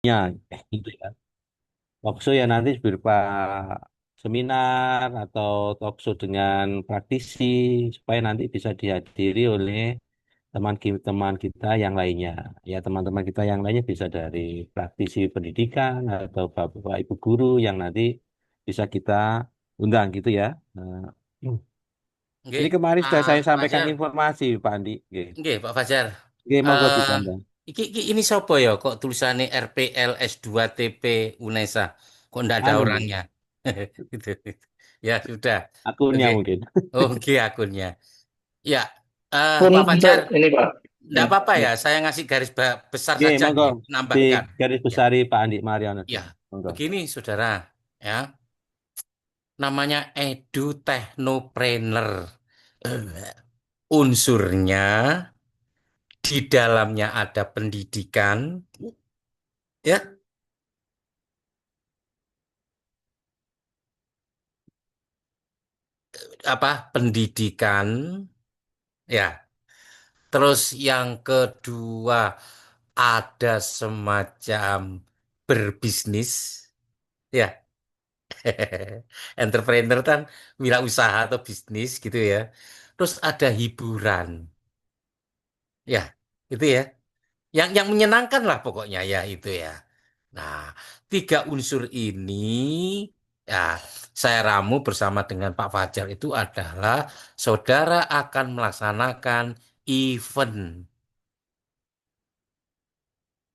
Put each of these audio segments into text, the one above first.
gitu ya. Talkshow ya nanti berupa seminar atau talkshow dengan praktisi supaya nanti bisa dihadiri oleh teman kita yang lainnya. Ya teman-teman kita yang lainnya bisa dari praktisi pendidikan atau bapak ibu guru yang nanti bisa kita undang gitu ya. Nah, Nggih, ini kemarin sudah saya Pak sampaikan Fajar. informasi Pak Andi. Oke, Nggih, Pak Fajar. oke monggo Eh, ditambah. iki ini sapa ya? Kok tulisannya RPL S2TP UNESA? Kok ndak ada Anu Bu, orangnya? Gitu. Ya sudah. akunnya Oke. mungkin. Oke akunnya. Ya, Pun Pak untuk Fajar, ini Pak. ndak Ya, apa-apa ya. ya. Saya ngasih garis besar Oke, saja monggo nih, di menambahkan. garis Ya, besari Pak Andi Mariano ya. dulu. Monggo. Begini, saudara. Ya, namanya edutechnopreneur. Unsurnya di dalamnya ada pendidikan, ya, apa pendidikan, ya. Terus yang kedua ada semacam berbisnis, ya. Entrepreneur kan wirausaha atau bisnis gitu ya. Terus ada hiburan, ya, itu ya. Yang menyenangkan lah pokoknya ya itu ya. Nah, tiga unsur ini ya saya ramu bersama dengan Pak Fajar itu adalah saudara akan melaksanakan event.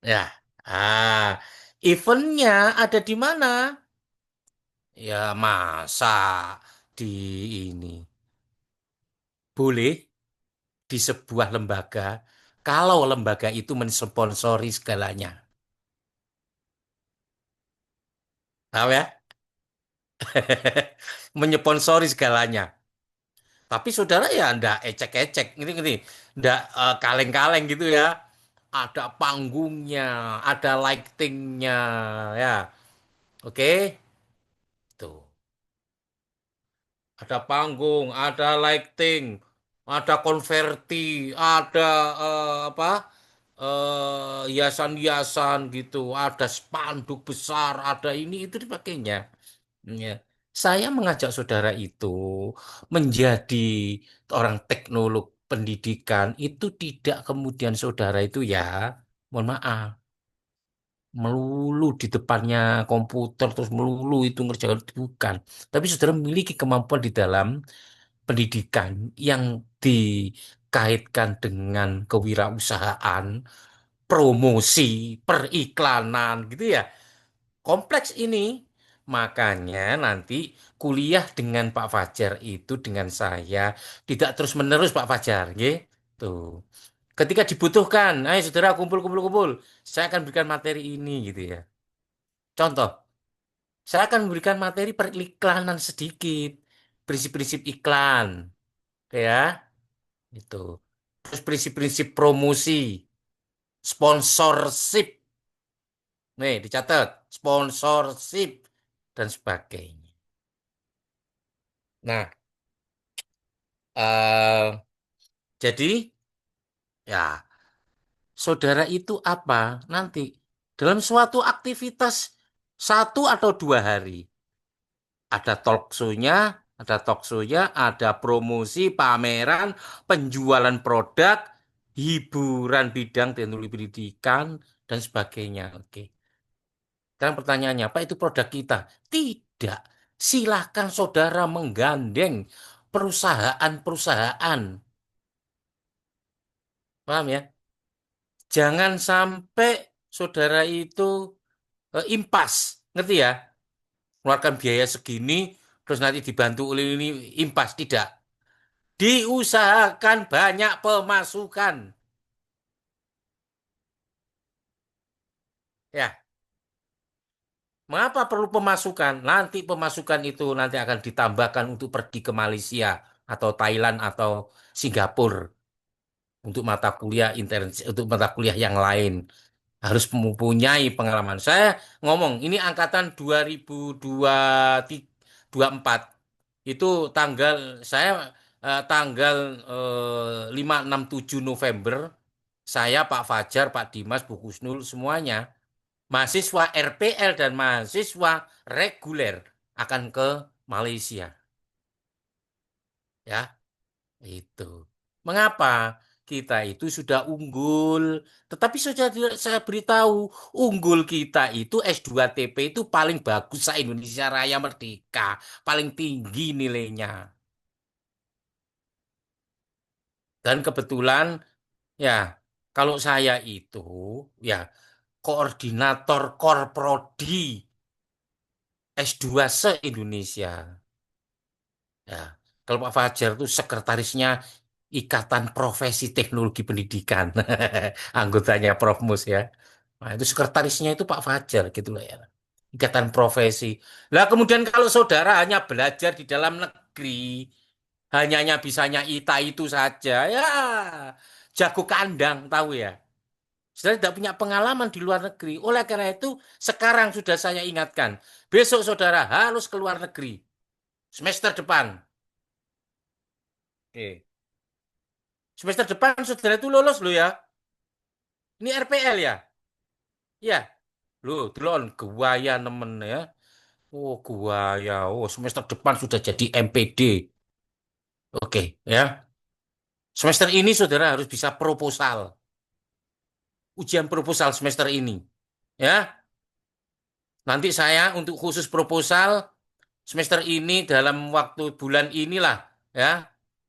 Ya, eventnya ada di mana? Ya masa di ini boleh di sebuah lembaga kalau lembaga itu mensponsori segalanya. Tahu ya? Menyponsori segalanya. Tapi saudara ya ndak ecek-ecek, gini-gini, ndak kaleng-kaleng gitu ya. Ada panggungnya, ada lightingnya, ya. Oke, tuh. Ada panggung, ada lighting, ada konverti, ada apa? Hiasan-hiasan gitu, ada spanduk besar, ada ini itu dipakainya. Ya. Saya mengajak saudara itu menjadi orang teknolog pendidikan itu tidak kemudian saudara itu ya, mohon maaf, melulu di depannya komputer terus melulu itu ngerjakan bukan. Tapi saudara memiliki kemampuan di dalam pendidikan yang dikaitkan dengan kewirausahaan, promosi, periklanan gitu ya. Kompleks ini. Makanya nanti kuliah dengan Pak Fajar itu dengan saya tidak terus-menerus Pak Fajar, nggih. Tuh. Ketika dibutuhkan, ayo saudara kumpul kumpul kumpul. Saya akan berikan materi ini gitu ya. Contoh, saya akan memberikan materi periklanan sedikit, prinsip-prinsip iklan, ya, itu. Terus prinsip-prinsip promosi, sponsorship. Nih, dicatat, sponsorship dan sebagainya. Nah, eh jadi ya, saudara itu apa? Nanti dalam suatu aktivitas 1 atau 2 hari ada talk show-nya, ada promosi, pameran, penjualan produk, hiburan bidang teknologi pendidikan dan sebagainya. Oke. Sekarang pertanyaannya, apa itu produk kita? Tidak. Silahkan saudara menggandeng perusahaan-perusahaan. Paham ya? Jangan sampai saudara itu impas. Ngerti ya? Keluarkan biaya segini, terus nanti dibantu oleh ini impas. Tidak. Diusahakan banyak pemasukan. Ya, mengapa perlu pemasukan? Nanti pemasukan itu nanti akan ditambahkan untuk pergi ke Malaysia atau Thailand atau Singapura untuk mata kuliah internship, untuk mata kuliah yang lain. Harus mempunyai pengalaman. Saya ngomong, ini angkatan 2024. Itu tanggal, saya tanggal 5, 6, 7 November, saya Pak Fajar, Pak Dimas, Bu Kusnul, semuanya. mahasiswa RPL dan mahasiswa reguler akan ke Malaysia. Ya, itu. Mengapa? Kita itu sudah unggul. Tetapi sudah saya beritahu, unggul kita itu S2 TP itu paling bagus se-Indonesia Raya Merdeka. Paling tinggi nilainya. Dan kebetulan, ya, kalau saya itu, ya, koordinator Korprodi S2 se-Indonesia. Ya, kalau Pak Fajar itu sekretarisnya Ikatan Profesi Teknologi Pendidikan, anggotanya Prof Mus ya. Nah, itu sekretarisnya itu Pak Fajar gitu loh ya. Ikatan Profesi. Lah kemudian kalau saudara hanya belajar di dalam negeri, hanya bisanya ITA itu saja, ya jago kandang tahu ya. Saudara tidak punya pengalaman di luar negeri. Oleh karena itu, sekarang sudah saya ingatkan, besok saudara harus ke luar negeri. Semester depan. Oke. Semester depan saudara itu lulus loh ya. Ini RPL ya? Iya. Loh, delon guaya nemen ya. Oh, guaya. Oh, semester depan sudah jadi MPD. Oke, ya. Semester ini saudara harus bisa proposal. Ujian proposal semester ini. Ya. Nanti saya untuk khusus proposal semester ini dalam waktu bulan inilah ya.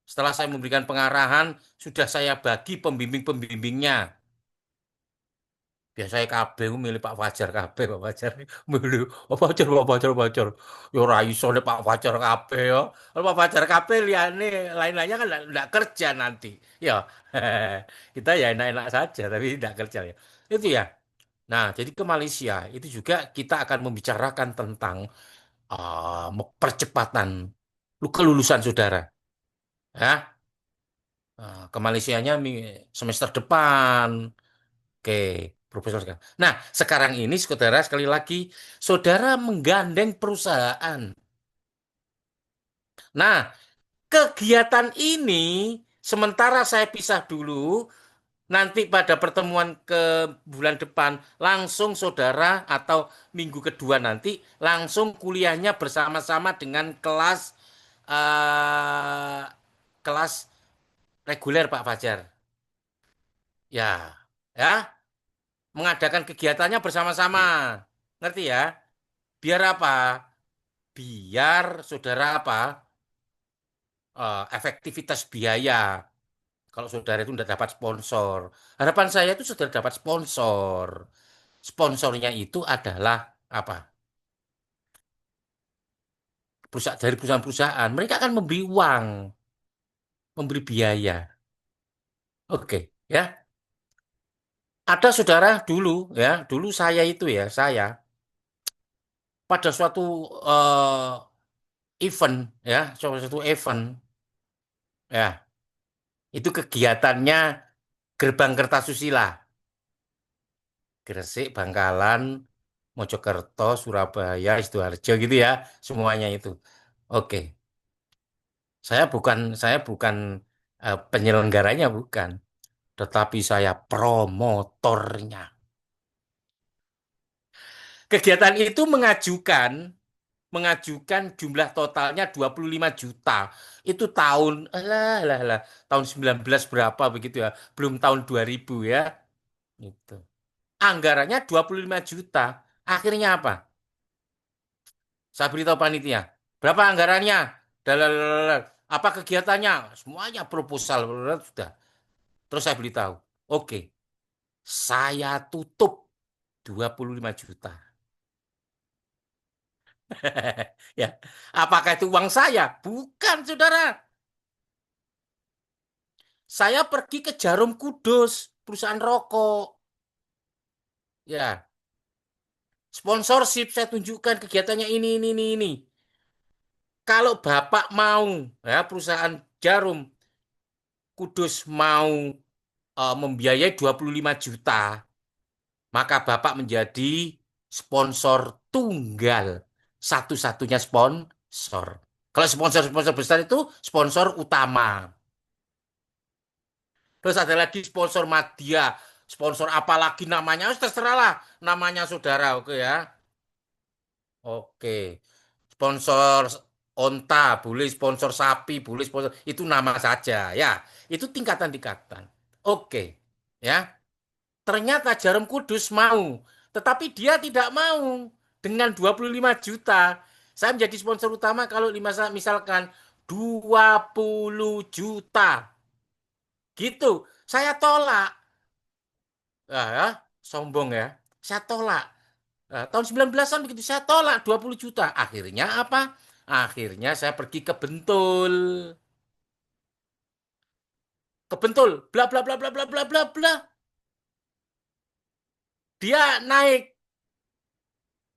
Setelah saya memberikan pengarahan, sudah saya bagi pembimbing-pembimbingnya. Biasanya kabeh ku milih Pak Fajar kabeh Pak Fajar milih Pak Fajar yo ora iso nek Pak Fajar kabeh yo kalau Pak Fajar kabeh liyane lain-lainnya kan enggak kerja nanti ya kita ya enak-enak saja tapi tidak kerja ya itu ya nah jadi ke Malaysia itu juga kita akan membicarakan tentang percepatan kelulusan saudara ya. Ke Malaysianya semester depan. Oke, Profesor sekarang. Nah, sekarang ini saudara sekali lagi, saudara menggandeng perusahaan. Nah, kegiatan ini sementara saya pisah dulu, nanti pada pertemuan ke bulan depan langsung saudara atau minggu kedua nanti langsung kuliahnya bersama-sama dengan eh, kelas reguler Pak Fajar. Ya, ya, mengadakan kegiatannya bersama-sama. Ngerti ya? Biar apa? Biar saudara apa? Efektivitas biaya. Kalau saudara itu tidak dapat sponsor. Harapan saya itu saudara dapat sponsor. Sponsornya itu adalah apa? Perusahaan dari perusahaan-perusahaan. Mereka akan memberi uang, memberi biaya. Oke, ya. Ada saudara dulu, ya. Dulu saya itu ya, saya pada suatu event, ya, suatu event, ya. Itu kegiatannya Gerbang Kertasusila. Gresik, Bangkalan, Mojokerto, Surabaya, Sidoarjo gitu ya, semuanya itu. Oke, saya bukan penyelenggaranya bukan, tetapi saya promotornya. Kegiatan itu mengajukan jumlah totalnya 25 juta. Itu tahun tahun 19 berapa begitu ya, belum tahun 2000 ya. Itu. Anggarannya 25 juta. Akhirnya apa? Saya beritahu panitia. Berapa anggarannya? Dalalala. Apa kegiatannya? Semuanya proposal. Sudah. Terus saya beritahu. Oke, saya tutup 25 juta. Ya. Apakah itu uang saya? Bukan, saudara. Saya pergi ke Jarum Kudus, perusahaan rokok. Ya, sponsorship saya tunjukkan kegiatannya ini. Kalau Bapak mau, ya perusahaan Jarum Kudus mau membiayai 25 juta, maka Bapak menjadi sponsor tunggal. Satu-satunya sponsor. Kalau sponsor-sponsor besar itu sponsor utama. Terus ada lagi sponsor madya. sponsor apalagi namanya, terserah lah namanya saudara, oke ya. Oke. Sponsor onta, boleh sponsor sapi, boleh sponsor itu nama saja ya. Itu tingkatan-tingkatan. Oke. Ya. Ternyata Jarum Kudus mau, tetapi dia tidak mau dengan 25 juta. Saya menjadi sponsor utama kalau misalkan 20 juta. Gitu. Saya tolak. Ya, sombong ya. Saya tolak. Nah, tahun 19-an begitu saya tolak 20 juta. Akhirnya apa? Akhirnya saya pergi ke Bentul. Ke Bentul. Bla bla bla bla bla bla bla bla. Dia naik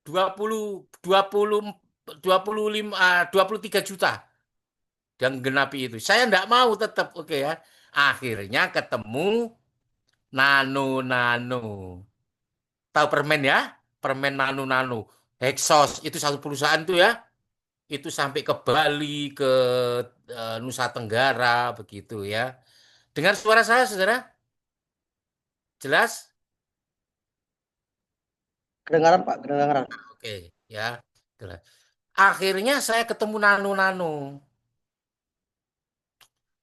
20 20 25 23 juta dan genapi itu. Saya enggak mau tetap oke ya. Akhirnya ketemu Nano Nano. Tahu permen ya? Permen Nano Nano. Hexos itu satu perusahaan tuh ya. Itu sampai ke Bali, ke Nusa Tenggara begitu ya. Dengar suara saya, saudara? Jelas? Kedengaran Pak, kedengaran. Oke, ya. Jelas. Akhirnya saya ketemu Nano Nano.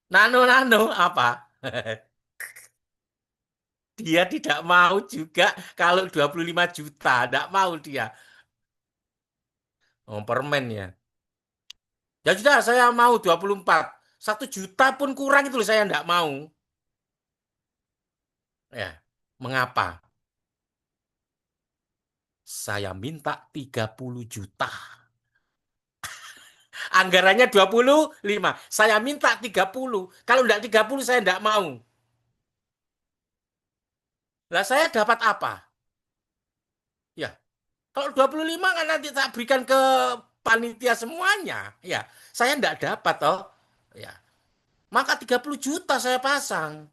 Nano Nano apa? Dia tidak mau juga kalau 25 juta, tidak mau dia. Oh, permen ya. Ya sudah, saya mau 24. 1 juta pun kurang itu loh, saya tidak mau. Ya, mengapa? Saya minta 30 juta. Anggarannya 25. Saya minta 30. Kalau tidak 30 saya tidak mau. Lah saya dapat apa? Ya, kalau 25 kan nanti tak berikan ke panitia semuanya. Ya, saya tidak dapat toh. Ya, maka 30 juta saya pasang.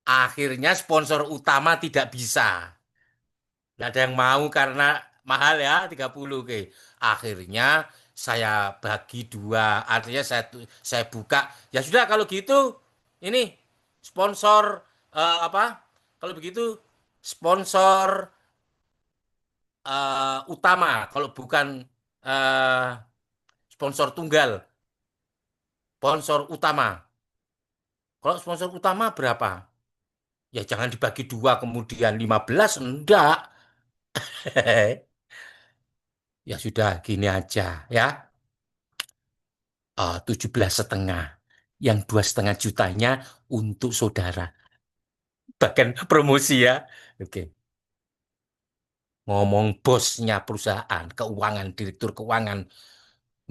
Akhirnya sponsor utama tidak bisa. Nggak ada yang mau karena mahal ya 30 ke. Akhirnya saya bagi dua. Artinya saya buka. Ya sudah kalau gitu ini sponsor apa? Kalau begitu sponsor utama. Kalau bukan eh, sponsor tunggal, sponsor utama. Kalau sponsor utama berapa? Ya jangan dibagi dua kemudian 15 enggak. Ya sudah gini aja ya. 17,5. Yang 2,5 jutanya untuk saudara. Bahkan promosi ya. Oke. Ngomong bosnya perusahaan, keuangan, direktur keuangan,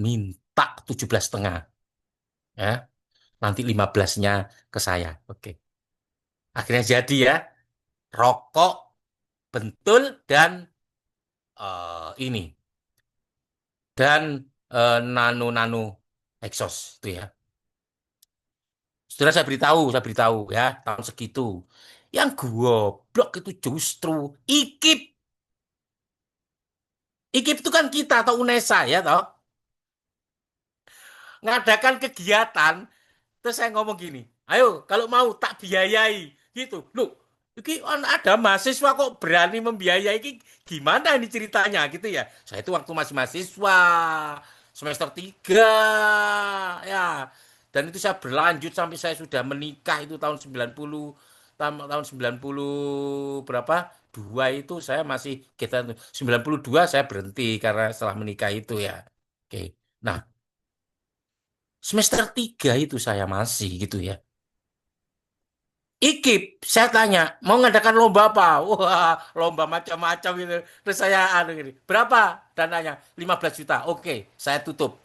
minta 17,5. Ya. Nanti 15-nya ke saya. Oke. Akhirnya jadi ya. Rokok, bentul, dan ini. Dan nano-nano exhaust itu ya. Setelah saya beritahu ya, tahun segitu. Yang goblok itu justru IKIP. IKIP itu kan kita atau UNESA ya toh. Ngadakan kegiatan, terus saya ngomong gini, ayo kalau mau tak biayai gitu. Loh, ini ada mahasiswa kok berani membiayai ini gimana ini ceritanya gitu ya. Saya itu waktu masih mahasiswa semester 3 ya. Dan itu saya berlanjut sampai saya sudah menikah itu tahun 90 tahun 90 berapa? Dua itu saya masih kita 92 saya berhenti karena setelah menikah itu ya. Oke. Nah, semester 3 itu saya masih gitu ya. IKIP, saya tanya, mau ngadakan lomba apa? Wah, lomba macam-macam gitu. Terus saya anu gini, berapa dananya? 15 juta. Oke, saya tutup.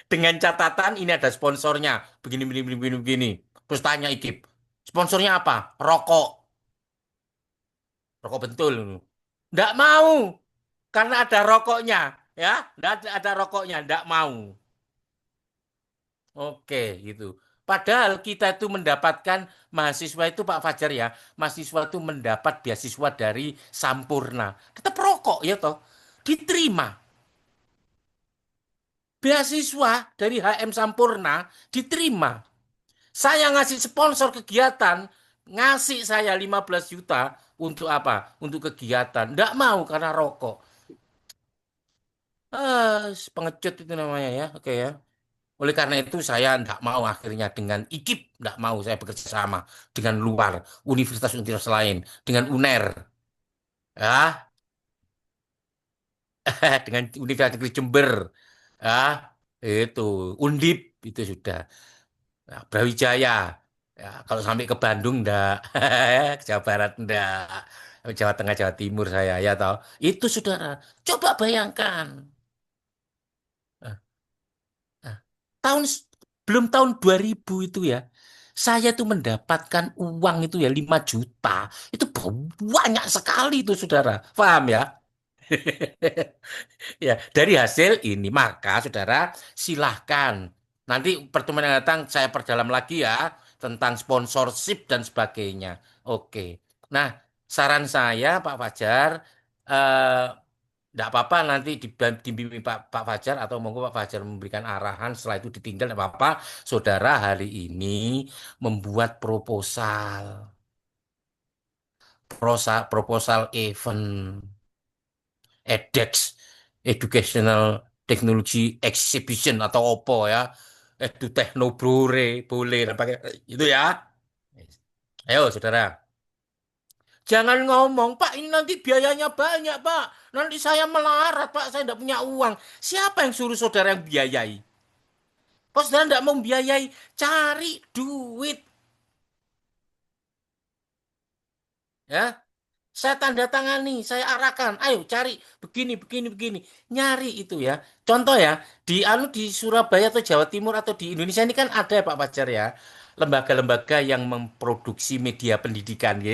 Dengan catatan ini ada sponsornya. Begini, begini, begini, begini, begini. Terus tanya IKIP, sponsornya apa? Rokok. Rokok bentul. Nggak mau, karena ada rokoknya. Ya, nggak ada rokoknya, nggak mau. Oke, gitu. Padahal kita itu mendapatkan mahasiswa itu Pak Fajar ya, mahasiswa itu mendapat beasiswa dari Sampurna. Tetap rokok ya toh, diterima. Beasiswa dari HM Sampurna diterima. Saya ngasih sponsor kegiatan, ngasih saya 15 juta untuk apa? Untuk kegiatan. Nggak mau karena rokok. Pengecut itu namanya ya. Oke ya. Oleh karena itu saya tidak mau akhirnya dengan IKIP, tidak mau saya bekerja sama dengan luar, universitas-universitas lain, dengan UNER, ya, dengan Universitas Negeri Jember, ya, itu, Undip, itu sudah. Nah, Brawijaya, ya, kalau sampai ke Bandung enggak, ke Jawa Barat enggak, Jawa Tengah, Jawa Timur saya, ya tahu. Itu saudara, coba bayangkan. Nah, nah, tahun belum tahun 2000 itu ya. Saya tuh mendapatkan uang itu ya 5 juta. Itu banyak sekali itu saudara. Paham ya? Ya, dari hasil ini maka saudara silahkan. Nanti pertemuan yang datang saya perdalam lagi ya tentang sponsorship dan sebagainya. Oke. Nah, saran saya Pak Fajar, eh, tidak apa-apa nanti dibimbing Pak Fajar atau monggo Pak Fajar memberikan arahan setelah itu ditinggal tidak apa-apa. Saudara hari ini membuat proposal event edX, Educational Technology Exhibition atau OPO ya. Edu Techno boleh lah pakai itu ya. Ayo saudara. Jangan ngomong, Pak, ini nanti biayanya banyak, Pak. Nanti saya melarat, Pak. Saya tidak punya uang. Siapa yang suruh saudara yang biayai? Kok saudara tidak mau biayai? Cari duit. Ya, saya tanda tangani, saya arahkan. Ayo cari begini, begini, begini. Nyari itu ya. Contoh ya, di Surabaya atau Jawa Timur atau di Indonesia ini kan ada ya Pak Pajar ya. Lembaga-lembaga yang memproduksi media pendidikan ya.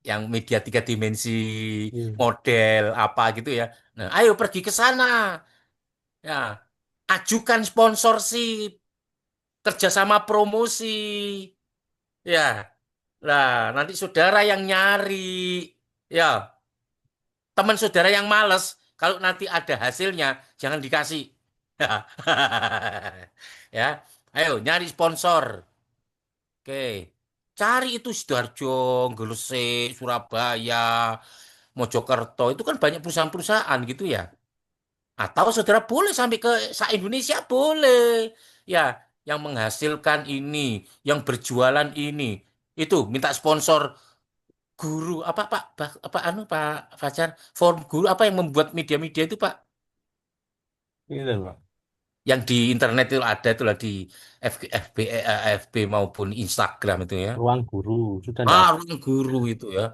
Yang media tiga dimensi, Hmm. model apa gitu ya. Nah, ayo pergi ke sana. Ya, ajukan sponsorship, kerjasama promosi. Ya, lah nanti saudara yang nyari. Ya, teman saudara yang males, kalau nanti ada hasilnya, jangan dikasih. Ya, ayo nyari sponsor. Oke, cari itu Sidoarjo, Gresik, Surabaya, Mojokerto. Itu kan banyak perusahaan-perusahaan gitu ya. Atau saudara boleh sampai ke Indonesia boleh. Ya, yang menghasilkan ini, yang berjualan ini. Itu minta sponsor guru apa Pak apa anu Pak Fajar forum guru apa yang membuat media-media itu Pak Gitu, Pak. yang di internet itu ada itu lah di FB, FB maupun Instagram itu ya Ruang guru sudah enggak ada. ruang guru itu ya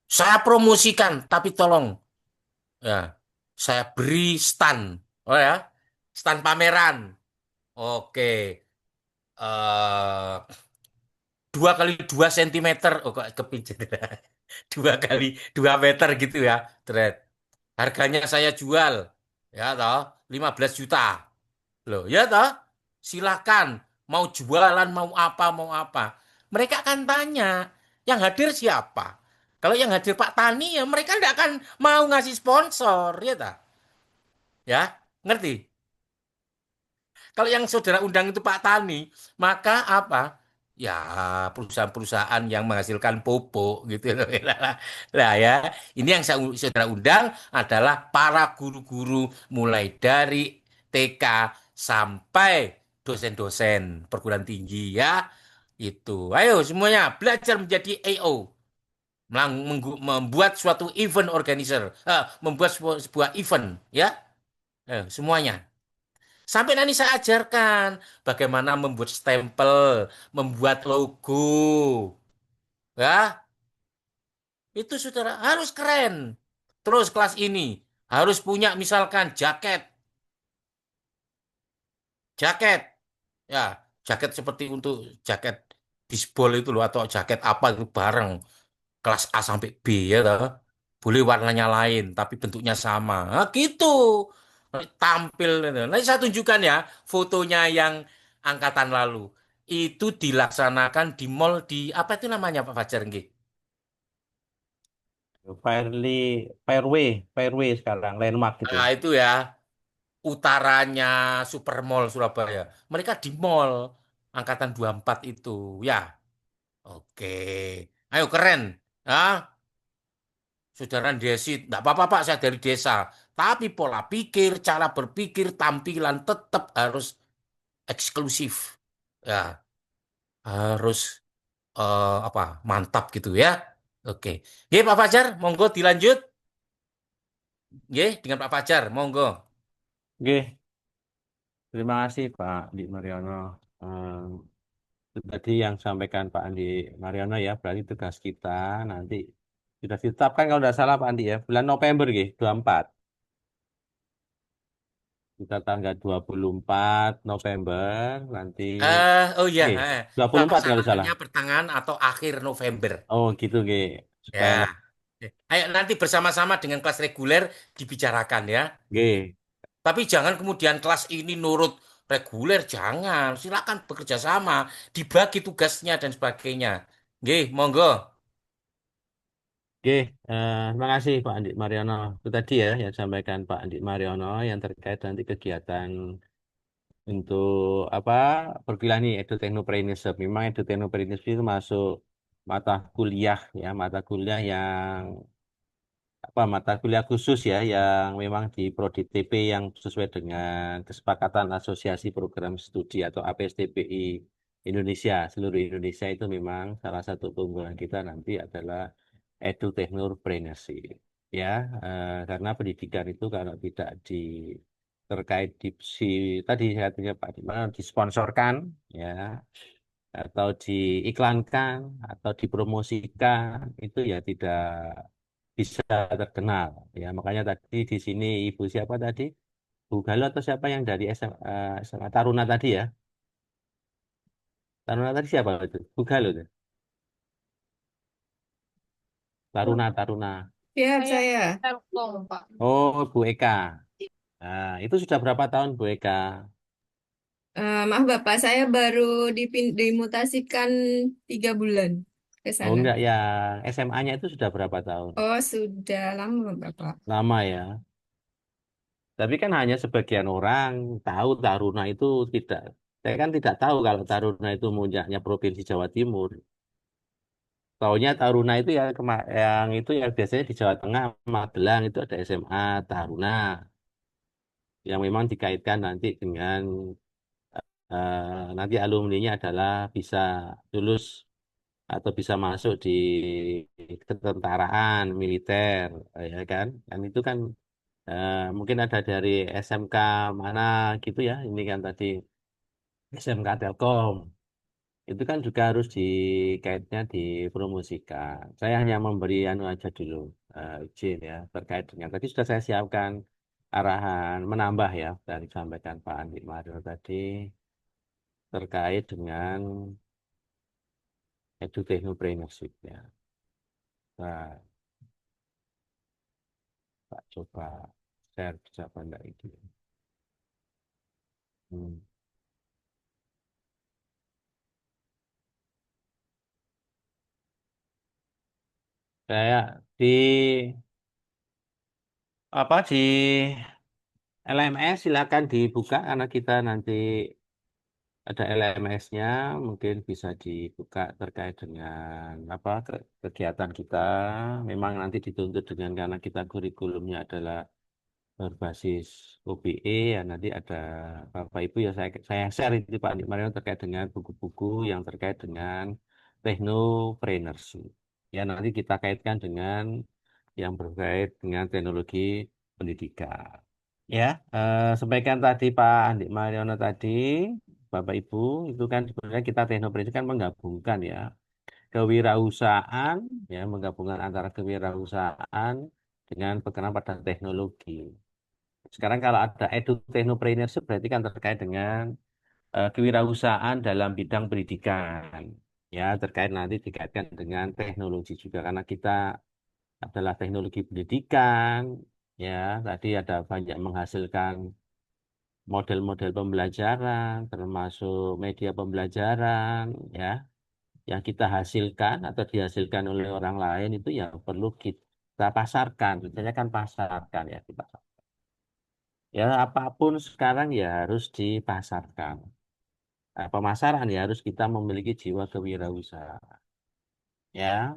saya promosikan tapi tolong ya saya beri stand oh ya stand pameran oke 2 kali 2 sentimeter oh kok kepincut 2 kali 2 meter gitu ya thread harganya saya jual ya toh 15 juta loh ya toh silakan mau jualan mau apa mereka akan tanya yang hadir siapa kalau yang hadir Pak Tani ya mereka tidak akan mau ngasih sponsor ya toh ya ngerti kalau yang saudara undang itu Pak Tani, maka apa? Ya, perusahaan-perusahaan yang menghasilkan pupuk gitu loh. Nah ya, ini yang saudara undang adalah para guru-guru mulai dari TK sampai dosen-dosen perguruan tinggi ya. Itu. Ayo semuanya belajar menjadi AO. Membuat suatu event organizer, membuat sebuah event ya. Semuanya. Sampai nanti saya ajarkan bagaimana membuat stempel, membuat logo. Ya, itu saudara harus keren. Terus kelas ini harus punya misalkan jaket. Ya, jaket seperti untuk jaket bisbol itu loh atau jaket apa itu bareng kelas A sampai B ya toh. Boleh warnanya lain tapi bentuknya sama. Nah, gitu. Tampil itu. Nanti saya tunjukkan ya fotonya yang angkatan lalu. Itu dilaksanakan di mall di apa itu namanya Pak Fajar nggih? Fairly, Fairway, Fairway sekarang, landmark gitu. Nah, itu ya utaranya Supermall Surabaya. Mereka di mall angkatan 24 itu. Ya, Oke. Ayo keren. Ah, Saudara Desi, enggak apa-apa Pak, saya dari desa. Tapi pola pikir, cara berpikir, tampilan tetap harus eksklusif. Ya, harus apa? Mantap gitu ya. Oke. Oke, Pak Fajar, monggo dilanjut. Oke, dengan Pak Fajar, monggo. Oke, terima kasih Pak Andi Mariono. Itu tadi yang sampaikan Pak Andi Mariono ya, berarti tugas kita nanti sudah ditetapkan kalau tidak salah Pak Andi ya, bulan November gitu, 24. Kita tanggal 24 November nanti. Oh iya, Oke, 24 kalau salah. pelaksanaannya pertengahan atau akhir November. Oh gitu, oke. Supaya Ya. Ayo nanti bersama-sama dengan kelas reguler dibicarakan ya. oke. Tapi jangan kemudian kelas ini nurut reguler, jangan. Silakan bekerja sama, dibagi tugasnya dan sebagainya. Oke, monggo. Oke, terima kasih Pak Andi Mariono. Itu tadi ya yang disampaikan Pak Andi Mariono yang terkait nanti kegiatan untuk apa perkuliahan ini edutechnopreneurship. Memang edutechnopreneurship itu masuk mata kuliah ya, mata kuliah yang apa mata kuliah khusus ya yang memang di Prodi TP yang sesuai dengan kesepakatan Asosiasi Program Studi atau APSTPI Indonesia, seluruh Indonesia itu memang salah satu keunggulan kita nanti adalah edutechnopreneurship ya, karena pendidikan itu kalau tidak terkait di si tadi katanya Pak Dimana disponsorkan ya atau diiklankan atau dipromosikan itu ya tidak bisa terkenal ya, makanya tadi di sini ibu siapa tadi, Bu Galo atau siapa yang dari SMA Taruna tadi ya, Taruna tadi siapa itu Bu Galo itu, Taruna. Siap, saya. Telkom, Pak. Oh, Bu Eka. Nah, itu sudah berapa tahun Bu Eka? Maaf Bapak, saya baru dimutasikan 3 bulan ke Oh sana. enggak, yang SMA-nya itu sudah berapa tahun? Oh, sudah lama Bapak. Lama ya. Tapi kan hanya sebagian orang tahu Taruna itu tidak. Saya kan tidak tahu kalau Taruna itu punyanya Provinsi Jawa Timur. Taunya Taruna itu ya yang itu yang biasanya di Jawa Tengah, Magelang itu ada SMA Taruna yang memang dikaitkan nanti dengan nanti alumninya adalah bisa lulus atau bisa masuk di ketentaraan militer ya kan. Dan itu kan mungkin ada dari SMK mana gitu ya. Ini kan tadi SMK Telkom. Itu kan juga harus dikaitnya dipromosikan. Saya hanya memberi anu aja dulu izin ya terkait dengan tadi sudah saya siapkan arahan menambah ya dari sampaikan Pak Andi Mario tadi terkait dengan edutechnopreneurship ya. Nah, Pak coba share bisa apa enggak itu. Hmm. Saya di apa di LMS silakan dibuka karena kita nanti ada LMS-nya mungkin bisa dibuka terkait dengan apa kegiatan kita. Memang nanti dituntut dengan karena kita kurikulumnya adalah berbasis OBE ya nanti ada Bapak Ibu ya saya share itu Pak Andi Mario terkait dengan buku-buku yang terkait dengan technopreneurship. Ya nanti kita kaitkan dengan yang berkait dengan teknologi pendidikan. Ya, sampaikan tadi Pak Andi Mariono tadi, Bapak Ibu, itu kan sebenarnya kita teknopreneurship kan menggabungkan ya kewirausahaan, ya menggabungkan antara kewirausahaan dengan berkenan pada teknologi. Sekarang kalau ada edutechnopreneurship berarti kan terkait dengan kewirausahaan dalam bidang pendidikan. Ya, terkait nanti dikaitkan dengan teknologi juga karena kita adalah teknologi pendidikan. Ya, tadi ada banyak menghasilkan model-model pembelajaran, termasuk media pembelajaran, ya, yang kita hasilkan atau dihasilkan oleh orang lain itu ya perlu kita pasarkan. Misalnya kan pasarkan ya kita. Ya apapun sekarang ya harus dipasarkan. Nah, pemasaran ya harus kita memiliki jiwa kewirausahaan. Ya,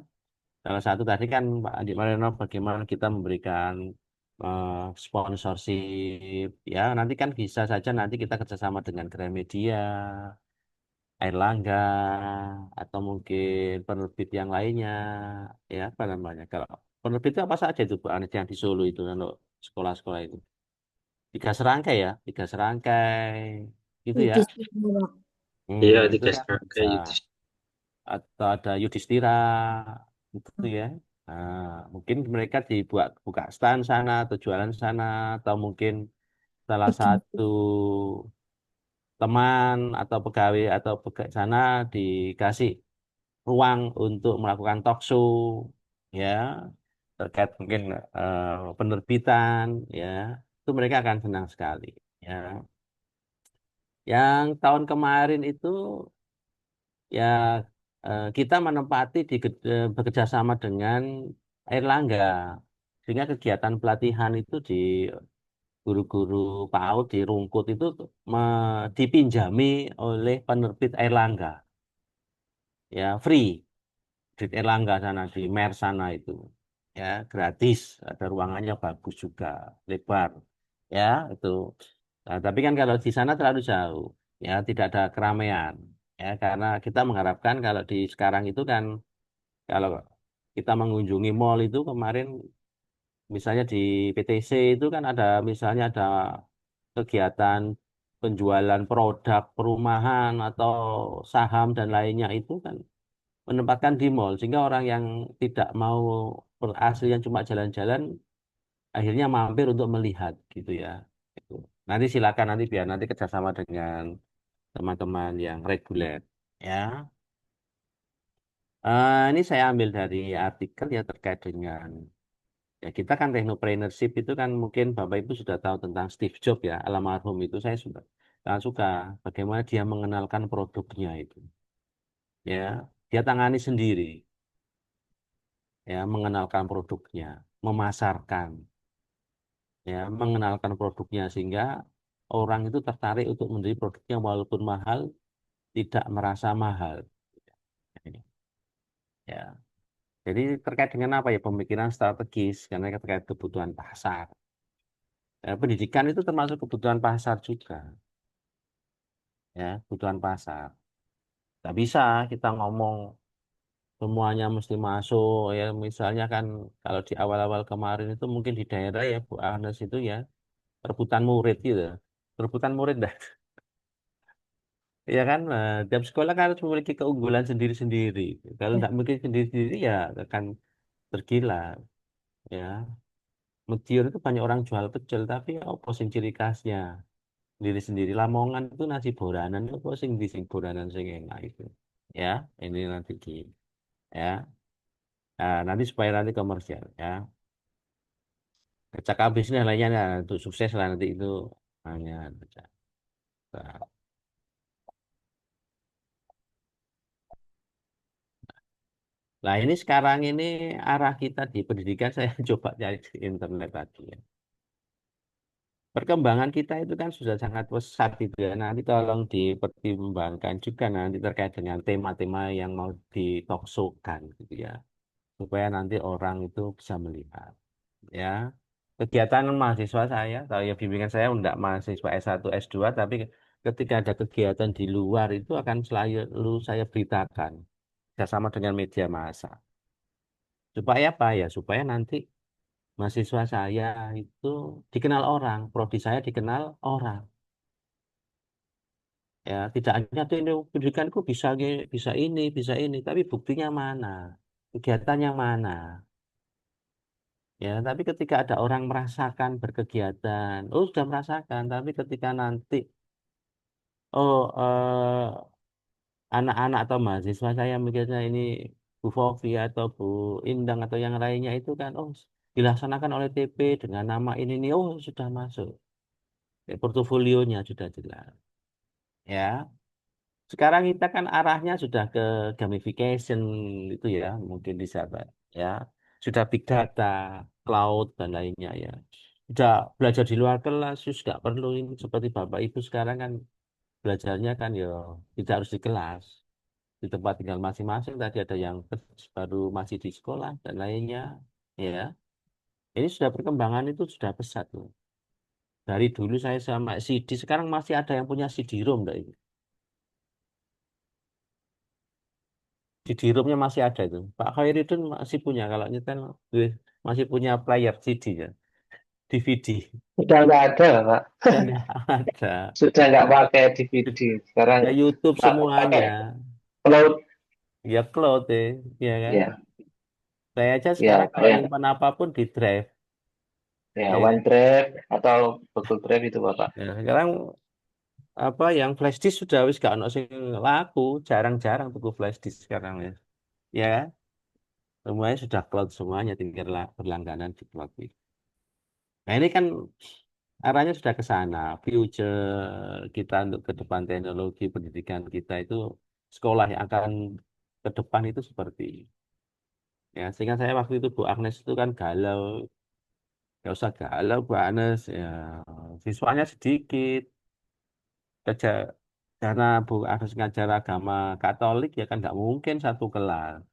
salah satu tadi kan Pak Andi Mariano bagaimana kita memberikan eh, sponsorship. Ya, nanti kan bisa saja nanti kita kerjasama dengan Gramedia, Airlangga, atau mungkin penerbit yang lainnya. Ya, apa namanya? Kalau penerbit itu apa saja itu Bu Anies yang di Solo itu kalau sekolah-sekolah itu? Tiga serangkai ya, tiga serangkai gitu ya. Yudhistira. Iya, Itu tiga kan serangkai bisa. itu. Atau ada Yudhistira gitu ya. Nah, mungkin mereka dibuat buka stand sana atau jualan sana atau mungkin salah satu teman atau pegawai atau sana dikasih ruang untuk melakukan talk show ya terkait mungkin penerbitan ya itu mereka akan senang sekali ya. Yang tahun kemarin itu ya kita menempati bekerja sama dengan Airlangga sehingga kegiatan pelatihan itu di guru-guru PAUD di Rungkut itu dipinjami oleh penerbit Airlangga ya free di Airlangga sana di MER sana itu ya gratis ada ruangannya bagus juga lebar ya itu. Nah, tapi kan kalau di sana terlalu jauh ya tidak ada keramaian ya karena kita mengharapkan kalau di sekarang itu kan kalau kita mengunjungi mall itu kemarin misalnya di PTC itu kan ada misalnya ada kegiatan penjualan produk perumahan atau saham dan lainnya itu kan menempatkan di mall sehingga orang yang tidak mau berasli yang cuma jalan-jalan akhirnya mampir untuk melihat gitu ya. Itu. Nanti silakan nanti biar nanti kerjasama dengan teman-teman yang reguler ya. Ini saya ambil dari artikel ya terkait dengan ya kita kan technopreneurship itu kan mungkin Bapak Ibu sudah tahu tentang Steve Jobs ya almarhum itu saya sudah sangat suka bagaimana dia mengenalkan produknya itu ya dia tangani sendiri ya mengenalkan produknya memasarkan ya mengenalkan produknya sehingga orang itu tertarik untuk membeli produknya walaupun mahal tidak merasa mahal ya jadi terkait dengan apa ya pemikiran strategis karena terkait kebutuhan pasar. Pendidikan itu termasuk kebutuhan pasar juga, ya, kebutuhan pasar. Tidak bisa kita ngomong semuanya mesti masuk, ya. Misalnya kan kalau di awal-awal kemarin itu mungkin di daerah ya, Bu Agnes itu ya, rebutan murid gitu, rebutan murid dah. Ya kan, tiap sekolah kan harus memiliki keunggulan sendiri-sendiri. Kalau tidak memiliki sendiri-sendiri ya akan tergila, ya. Mediur itu banyak orang jual pecel, tapi apa sing ciri khasnya? Sendiri-sendiri Lamongan itu nasi boranan itu sing di sing boranan sing enak itu ya ini nanti ya. Nah, nanti supaya nanti komersial ya cakap bisnis lainnya ya, untuk sukses lah nanti itu hanya nah, nah, ini sekarang ini arah kita di pendidikan saya coba cari di internet tadi ya. Perkembangan kita itu kan sudah sangat pesat itu ya. Nanti tolong dipertimbangkan juga nanti terkait dengan tema-tema yang mau ditoksokan gitu ya. Supaya nanti orang itu bisa melihat ya kegiatan mahasiswa saya atau ya bimbingan saya enggak mahasiswa S1 S2 tapi ketika ada kegiatan di luar itu akan selalu saya beritakan bersama dengan media massa supaya apa ya supaya nanti mahasiswa saya itu dikenal orang prodi saya dikenal orang ya tidak hanya tuh ini pendidikanku bisa ini tapi buktinya mana kegiatannya mana. Ya, tapi ketika ada orang merasakan berkegiatan, oh sudah merasakan, tapi ketika nanti, oh anak-anak atau mahasiswa saya mikirnya ini Bu Fofi atau Bu Indang atau yang lainnya itu kan, oh dilaksanakan oleh TP dengan nama ini nih, oh sudah masuk, ya, portofolionya sudah jelas. Ya, sekarang kita kan arahnya sudah ke gamification itu ya, mungkin di sana, ya, sudah big data, cloud dan lainnya ya. Sudah belajar di luar kelas, terus nggak perlu ini seperti Bapak Ibu sekarang kan belajarnya kan ya tidak harus di kelas. di tempat tinggal masing-masing. Tadi ada yang baru masih di sekolah dan lainnya. Ya, ini sudah perkembangan itu sudah pesat loh. Dari dulu saya sama CD, sekarang masih ada yang punya CD-ROM, enggak itu? CD-ROM-nya masih ada itu. Pak Khairuddin masih punya kalau nyetel, masih punya player CD ya, DVD. Sudah nggak ada, Pak. Dan ada Sudah nggak pakai DVD. Sekarang ya YouTube pakai semuanya. cloud. Ya cloud ya kan. Ya, Saya aja sekarang ya, kalau kayak nyimpan apapun di drive. ya Ya, OneDrive atau Google Drive itu, Bapak. ya, sekarang apa yang flash disk sudah wis gak ono sing laku, jarang-jarang tuku flash disk sekarang ya. Ya, kan? Semuanya sudah cloud semuanya, tinggal berlangganan di cloud. Nah, ini kan arahnya sudah ke sana. Future kita untuk ke depan teknologi pendidikan kita itu sekolah yang akan ke depan itu seperti ini. Ya, sehingga saya waktu itu Bu Agnes itu kan galau, nggak usah galau Bu Agnes, ya siswanya sedikit, kerja karena Bu Agnes ngajar agama Katolik ya kan nggak mungkin satu kelas.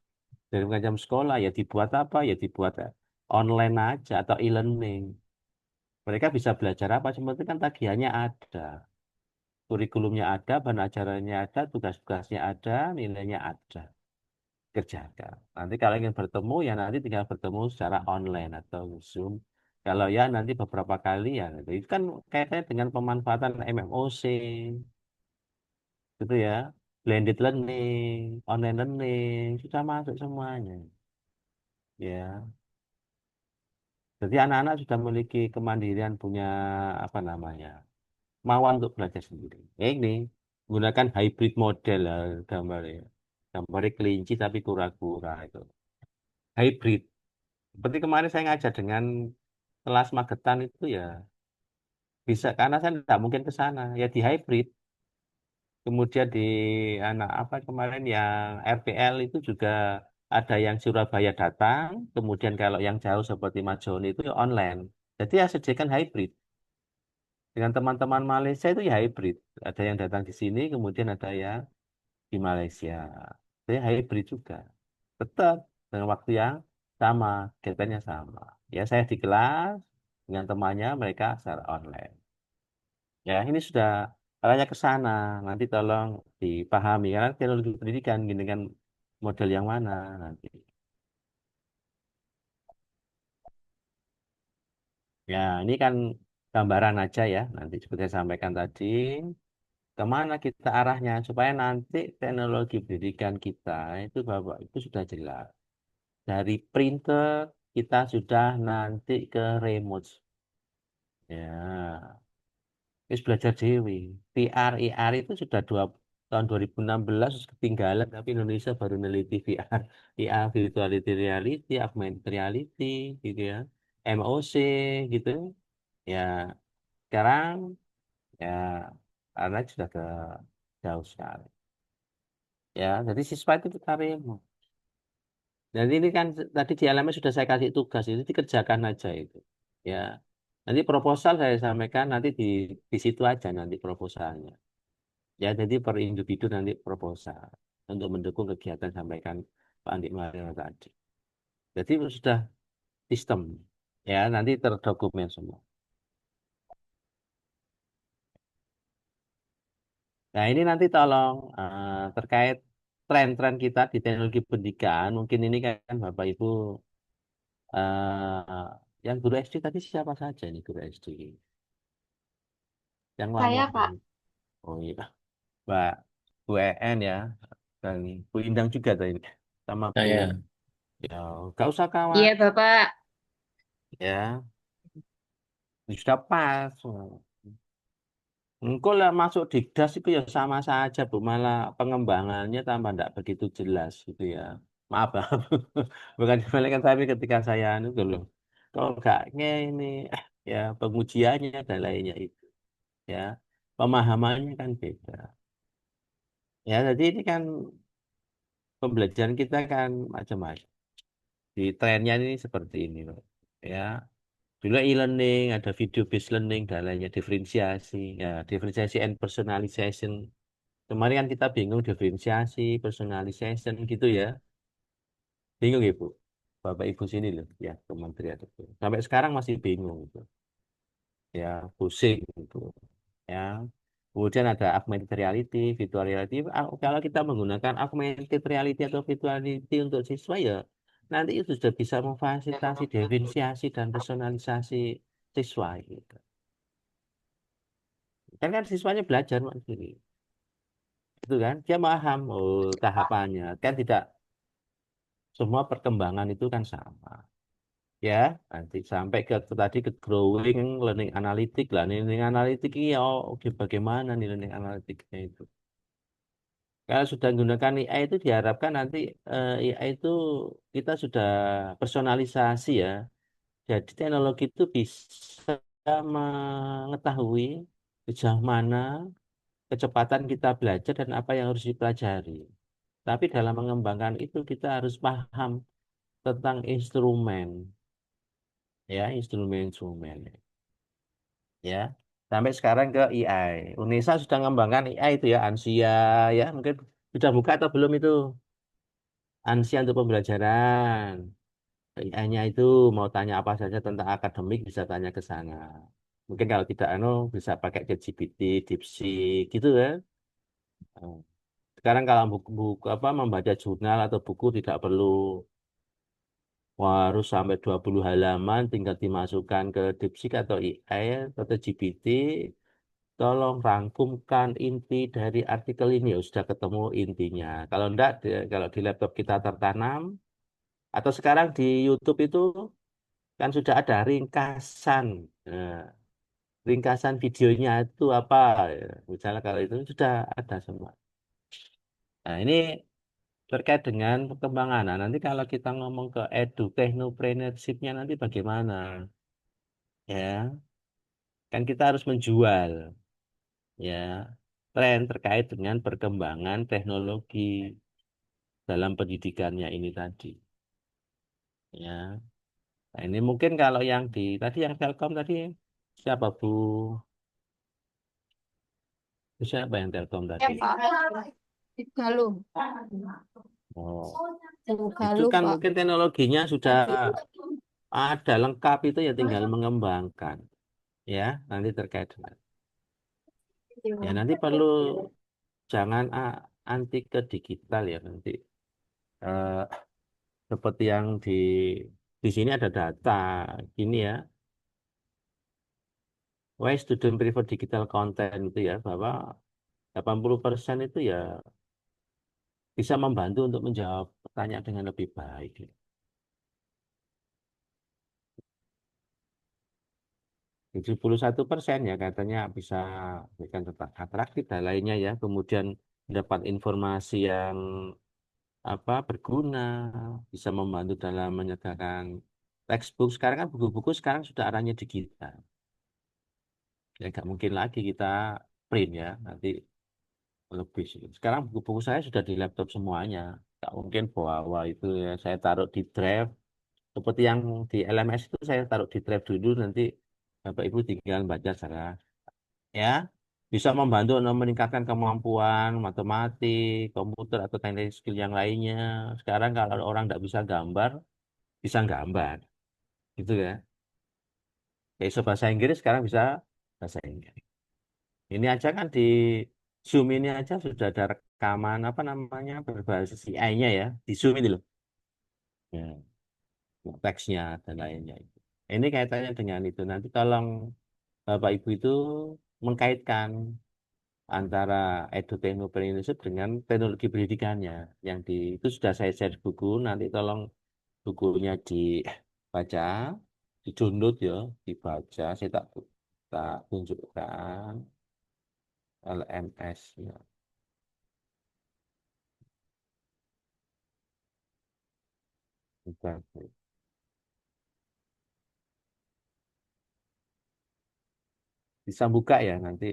Dari macam sekolah ya dibuat apa ya dibuat online aja atau e-learning. Mereka bisa belajar apa, sebenarnya kan tagihannya ada. Kurikulumnya ada, bahan ajarannya ada, tugas-tugasnya ada, nilainya ada. Kerjakan. Nanti kalau ingin bertemu, ya nanti tinggal bertemu secara online atau Zoom. Kalau ya nanti beberapa kali ya, itu kan kaitannya dengan pemanfaatan MMOC, gitu ya. Blended learning, online learning, sudah masuk semuanya. Ya, jadi anak-anak sudah memiliki kemandirian, punya apa namanya, kemauan untuk belajar sendiri. Ini gunakan hybrid model lah gambarnya. Gambarnya kelinci tapi kura-kura itu. Hybrid. Seperti kemarin saya ngajar dengan kelas Magetan itu ya bisa karena saya tidak mungkin ke sana ya di hybrid. Kemudian di anak apa kemarin yang RPL itu juga ada yang Surabaya datang. Kemudian kalau yang jauh seperti Majoni itu ya online. Jadi ya sediakan hybrid. Dengan teman-teman Malaysia itu ya hybrid. Ada yang datang di sini, kemudian ada yang di Malaysia. Saya hybrid juga. Tetap dengan waktu yang sama, kegiatannya sama. Ya saya di kelas dengan temannya, mereka secara online. Ya ini sudah arahnya ke sana. Nanti tolong dipahami karena teknologi pendidikan gini kan model yang mana nanti. Ya ini kan gambaran aja ya. Nanti seperti saya sampaikan tadi, kemana kita arahnya supaya nanti teknologi pendidikan kita itu Bapak itu sudah jelas. Dari printer kita sudah nanti ke remote. Ya, terus belajar dewi. VR, IR itu sudah tahun 2016 terus ketinggalan, tapi Indonesia baru neliti VR, IR, virtual reality, augmented reality, gitu ya, MOC, gitu. Ya, sekarang ya anak sudah ke jauh sekali. Ya, jadi siswa itu kita remote. Dan ini kan tadi di LMS sudah saya kasih tugas itu dikerjakan aja itu. Ya. Nanti proposal saya sampaikan nanti di situ aja nanti proposalnya. Ya, jadi per individu nanti proposal untuk mendukung kegiatan sampaikan Pak Andi Mario tadi. Jadi sudah sistem ya nanti terdokumen semua. Nah, ini nanti tolong terkait tren-tren kita di teknologi pendidikan. Mungkin ini kan Bapak Ibu yang guru SD tadi siapa saja nih guru SD? Yang lama. Saya, Kak. Oh iya, Mbak Bu EN ya, dan Bu Indang juga tadi, sama Bu. Saya. Ya, gak usah Iya, khawatir Bapak. ya, sudah pas. Engkau lah masuk Dikdas itu ya sama saja, Bu. Malah pengembangannya tambah tidak begitu jelas gitu ya. Maaf, maaf. Bukan kan tapi ketika saya itu loh, kalau nggak ini ya pengujiannya dan lainnya itu ya pemahamannya kan beda. Ya, jadi ini kan pembelajaran kita kan macam-macam. Di trennya ini seperti ini loh. Ya, dulu e-learning, ada video based learning dan lainnya diferensiasi. Ya, diferensiasi and personalization. Kemarin kan kita bingung diferensiasi, personalization gitu ya. Bingung Ibu. Bapak Ibu sini loh, ya Kementerian itu. Sampai sekarang masih bingung gitu. Ya, pusing gitu. Ya. Kemudian ada augmented reality, virtual reality. Kalau kita menggunakan augmented reality atau virtual reality untuk siswa ya, nanti itu sudah bisa memfasilitasi diferensiasi dan personalisasi siswa gitu. Kan siswanya belajar mandiri. Itu kan, dia paham tahapannya. Kan tidak semua perkembangan itu kan sama. Ya, nanti sampai ke tadi ke growing learning analytic lah. Learning analytic ini oke bagaimana nih learning analyticnya itu. Kalau sudah menggunakan AI itu diharapkan nanti AI itu kita sudah personalisasi ya. Jadi teknologi itu bisa mengetahui sejauh mana kecepatan kita belajar dan apa yang harus dipelajari. Tapi dalam mengembangkan itu kita harus paham tentang instrumen, ya instrumen-instrumen, ya. Sampai sekarang ke AI. Unesa sudah mengembangkan AI itu ya, Ansia, ya mungkin sudah buka atau belum itu Ansia untuk pembelajaran. AI-nya itu mau tanya apa saja tentang akademik bisa tanya ke sana. Mungkin kalau tidak bisa pakai ChatGPT, DeepSeek gitu ya. Eh, Sekarang kalau buku apa membaca jurnal atau buku tidak perlu harus sampai 20 halaman tinggal dimasukkan ke DeepSeek atau AI atau GPT. Tolong rangkumkan inti dari artikel ini. Ya, sudah ketemu intinya. Kalau enggak, kalau di laptop kita tertanam, atau sekarang di YouTube itu kan sudah ada ringkasan. Nah, ringkasan videonya itu apa? Ya, misalnya kalau itu sudah ada semua. Nah, ini terkait dengan perkembangan. Nah, nanti kalau kita ngomong ke technopreneurship-nya nanti bagaimana? Ya, kan kita harus menjual ya tren terkait dengan perkembangan teknologi dalam pendidikannya ini tadi. Ya, nah, ini mungkin kalau yang tadi yang Telkom tadi siapa Bu? Siapa yang Telkom Ya, tadi? Pak. Halo. Oh, itu Halo, kan Pak. mungkin teknologinya sudah ada lengkap itu ya tinggal mengembangkan ya nanti terkait dengan ya nanti perlu jangan anti ke digital ya nanti. Eh, Seperti yang di sini ada data gini ya, why student prefer digital content itu ya, bahwa 80% itu ya bisa membantu untuk menjawab pertanyaan dengan lebih baik. 71% ya katanya bisa bukan tetap atraktif dan lainnya ya, kemudian mendapat informasi yang berguna, bisa membantu dalam menyediakan textbook. Sekarang kan buku-buku sekarang sudah arahnya digital. Ya nggak mungkin lagi kita print ya, nanti lebih sih. Sekarang buku-buku saya sudah di laptop semuanya. Nggak mungkin bawa itu ya, saya taruh di drive. Seperti yang di LMS itu saya taruh di drive dulu, nanti Bapak Ibu tinggal baca saja. Ya, bisa membantu untuk meningkatkan kemampuan matematik, komputer, atau teknik skill yang lainnya. Sekarang kalau orang nggak bisa gambar. Gitu ya. Kayak iso bahasa Inggris, sekarang bisa bahasa Inggris. Ini aja kan di Zoom ini aja sudah ada rekaman apa namanya berbasis AI-nya ya di Zoom ini loh. Ya, teksnya dan lainnya itu. Ini kaitannya dengan itu. Nanti tolong Bapak Ibu itu mengkaitkan antara edutainment dengan teknologi pendidikannya. Yang itu sudah saya share buku. Nanti tolong bukunya dibaca, di-download ya, dibaca. Saya tak tunjukkan LMS ya. Bentar, Bu. Bisa buka ya nanti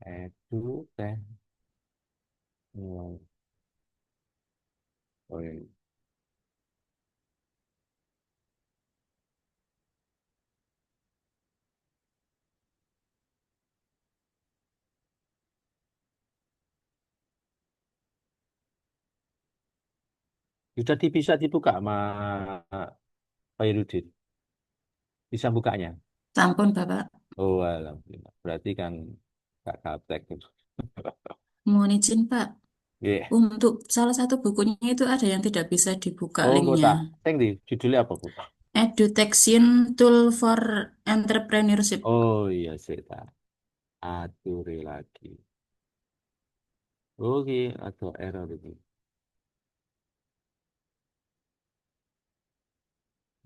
edu teh oh, oh, iya. Sudah bisa dibuka sama Pak Irudin. Bisa bukanya. Sampun, Bapak. Oh, alhamdulillah. Berarti kan Kak Kaptek itu. Mohon izin, Pak. Iya. Untuk salah satu bukunya itu ada yang tidak bisa dibuka Oh, linknya. anggota. Teng di judulnya apa, Bu? Education Tool for Entrepreneurship. Oh iya, saya tahu. Atur lagi. Oke, atau error itu.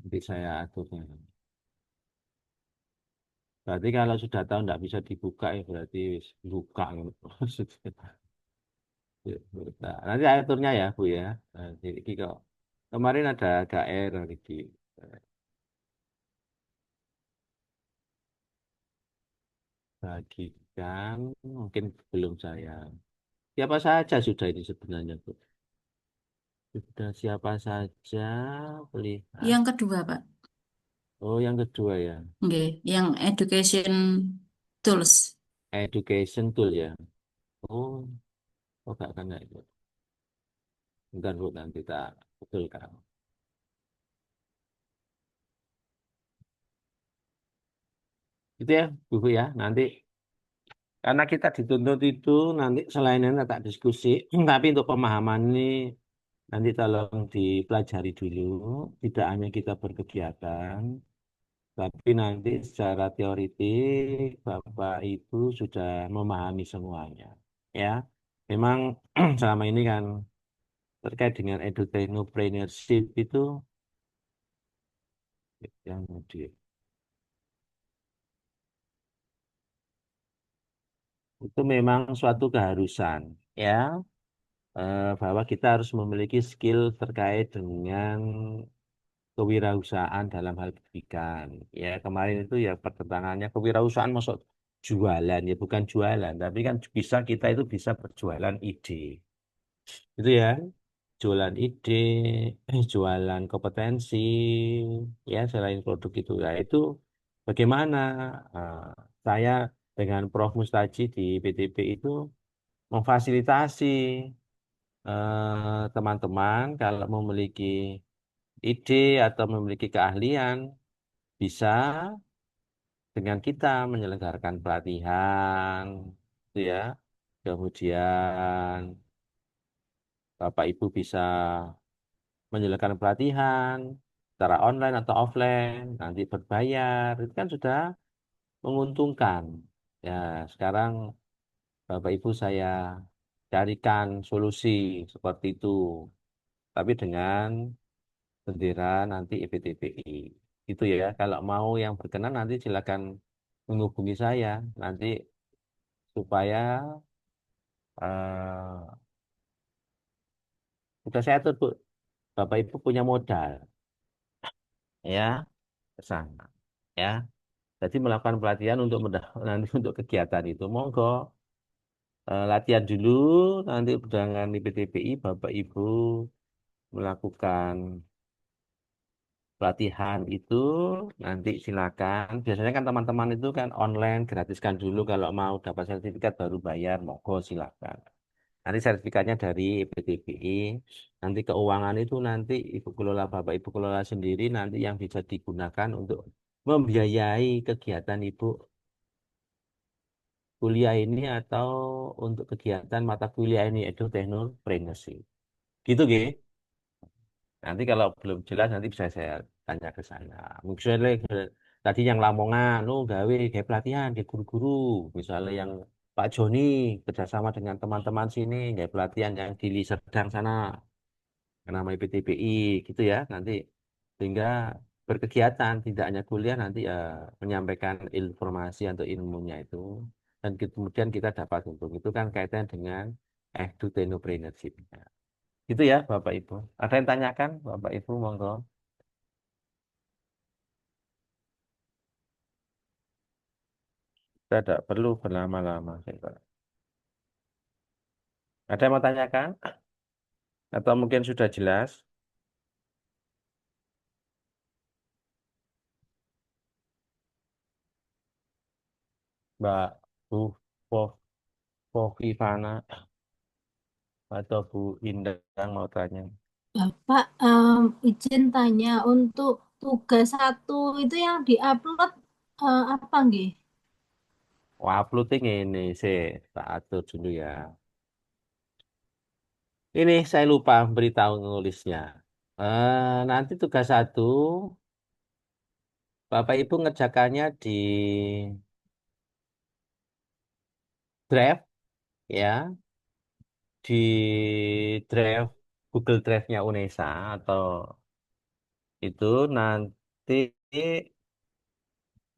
Nanti saya aturnya. Berarti kalau sudah tahu nggak bisa dibuka ya berarti wis buka gitu. Nah, nanti aturnya ya Bu ya. Nanti iki kok kemarin ada agak error iki. Bagikan mungkin belum saya. Siapa saja sudah ini sebenarnya Bu. Sudah siapa saja lihat. Yang kedua, Pak. Oh yang kedua ya. Nggih, yang education tools. Education tool ya. Oh, kok gak kena itu. Bentar Bu nanti tak betulkan. Itu ya Bu ya. Nanti karena kita dituntut itu nanti selain ini tak diskusi, tapi untuk pemahaman ini nanti tolong dipelajari dulu. Tidak hanya kita berkegiatan, tapi nanti secara teoritik Bapak Ibu sudah memahami semuanya. Ya, memang selama ini kan terkait dengan edutechnopreneurship itu yang itu memang suatu keharusan, ya, bahwa kita harus memiliki skill terkait dengan kewirausahaan dalam hal pendidikan. Ya, kemarin itu ya pertentangannya kewirausahaan masuk jualan ya bukan jualan, tapi kan bisa kita itu bisa berjualan ide. Itu ya, jualan ide, jualan kompetensi, ya selain produk itu. Ya itu bagaimana eh, saya dengan Prof. Mustaji di PTP itu memfasilitasi teman-teman kalau memiliki ide atau memiliki keahlian bisa dengan kita menyelenggarakan pelatihan, itu ya. Kemudian Bapak Ibu bisa menyelenggarakan pelatihan secara online atau offline, nanti berbayar, itu kan sudah menguntungkan. Ya, sekarang Bapak Ibu saya carikan solusi seperti itu, tapi dengan bendera nanti IPTPI. Itu ya, kalau mau yang berkenan nanti silakan menghubungi saya nanti supaya eh sudah saya atur Bu, Bapak Ibu punya modal ya ke sana ya. Jadi melakukan pelatihan untuk nanti untuk kegiatan itu monggo latihan dulu nanti dengan IPTPI Bapak Ibu melakukan pelatihan itu nanti silakan. Biasanya kan teman-teman itu kan online gratiskan dulu kalau mau dapat sertifikat baru bayar, monggo silakan. Nanti sertifikatnya dari PTBI, nanti keuangan itu nanti Ibu kelola Bapak Ibu kelola sendiri nanti yang bisa digunakan untuk membiayai kegiatan Ibu kuliah ini atau untuk kegiatan mata kuliah ini itu teknopreneurship. Gitu, Ge. Nanti kalau belum jelas nanti bisa saya tanya ke sana. Mungkin tadi yang Lamongan, oh gawe kayak pelatihan kayak guru-guru. Misalnya yang Pak Joni kerjasama dengan teman-teman sini kayak pelatihan yang di Serdang sana, yang namanya PTBI gitu ya. Nanti sehingga berkegiatan tidak hanya kuliah nanti ya menyampaikan informasi atau ilmunya itu dan kemudian kita dapat untung itu kan kaitan dengan edutechnopreneurship. Gitu ya Bapak Ibu. Ada yang tanyakan Bapak Ibu monggo. Kita tidak perlu berlama-lama. Saya kira. Ada yang mau tanyakan? Atau mungkin sudah jelas? Mbak Bu Po, Po Ivana atau Bu Indah yang mau tanya. Bapak, izin tanya untuk tugas satu itu yang diupload apa nggih? Wah, uploading ini sih, tak atur dulu ya. Ini saya lupa beritahu nulisnya. Nanti tugas satu, Bapak Ibu ngerjakannya di Drive ya, di Drive Google Drive-nya UNESA atau itu nanti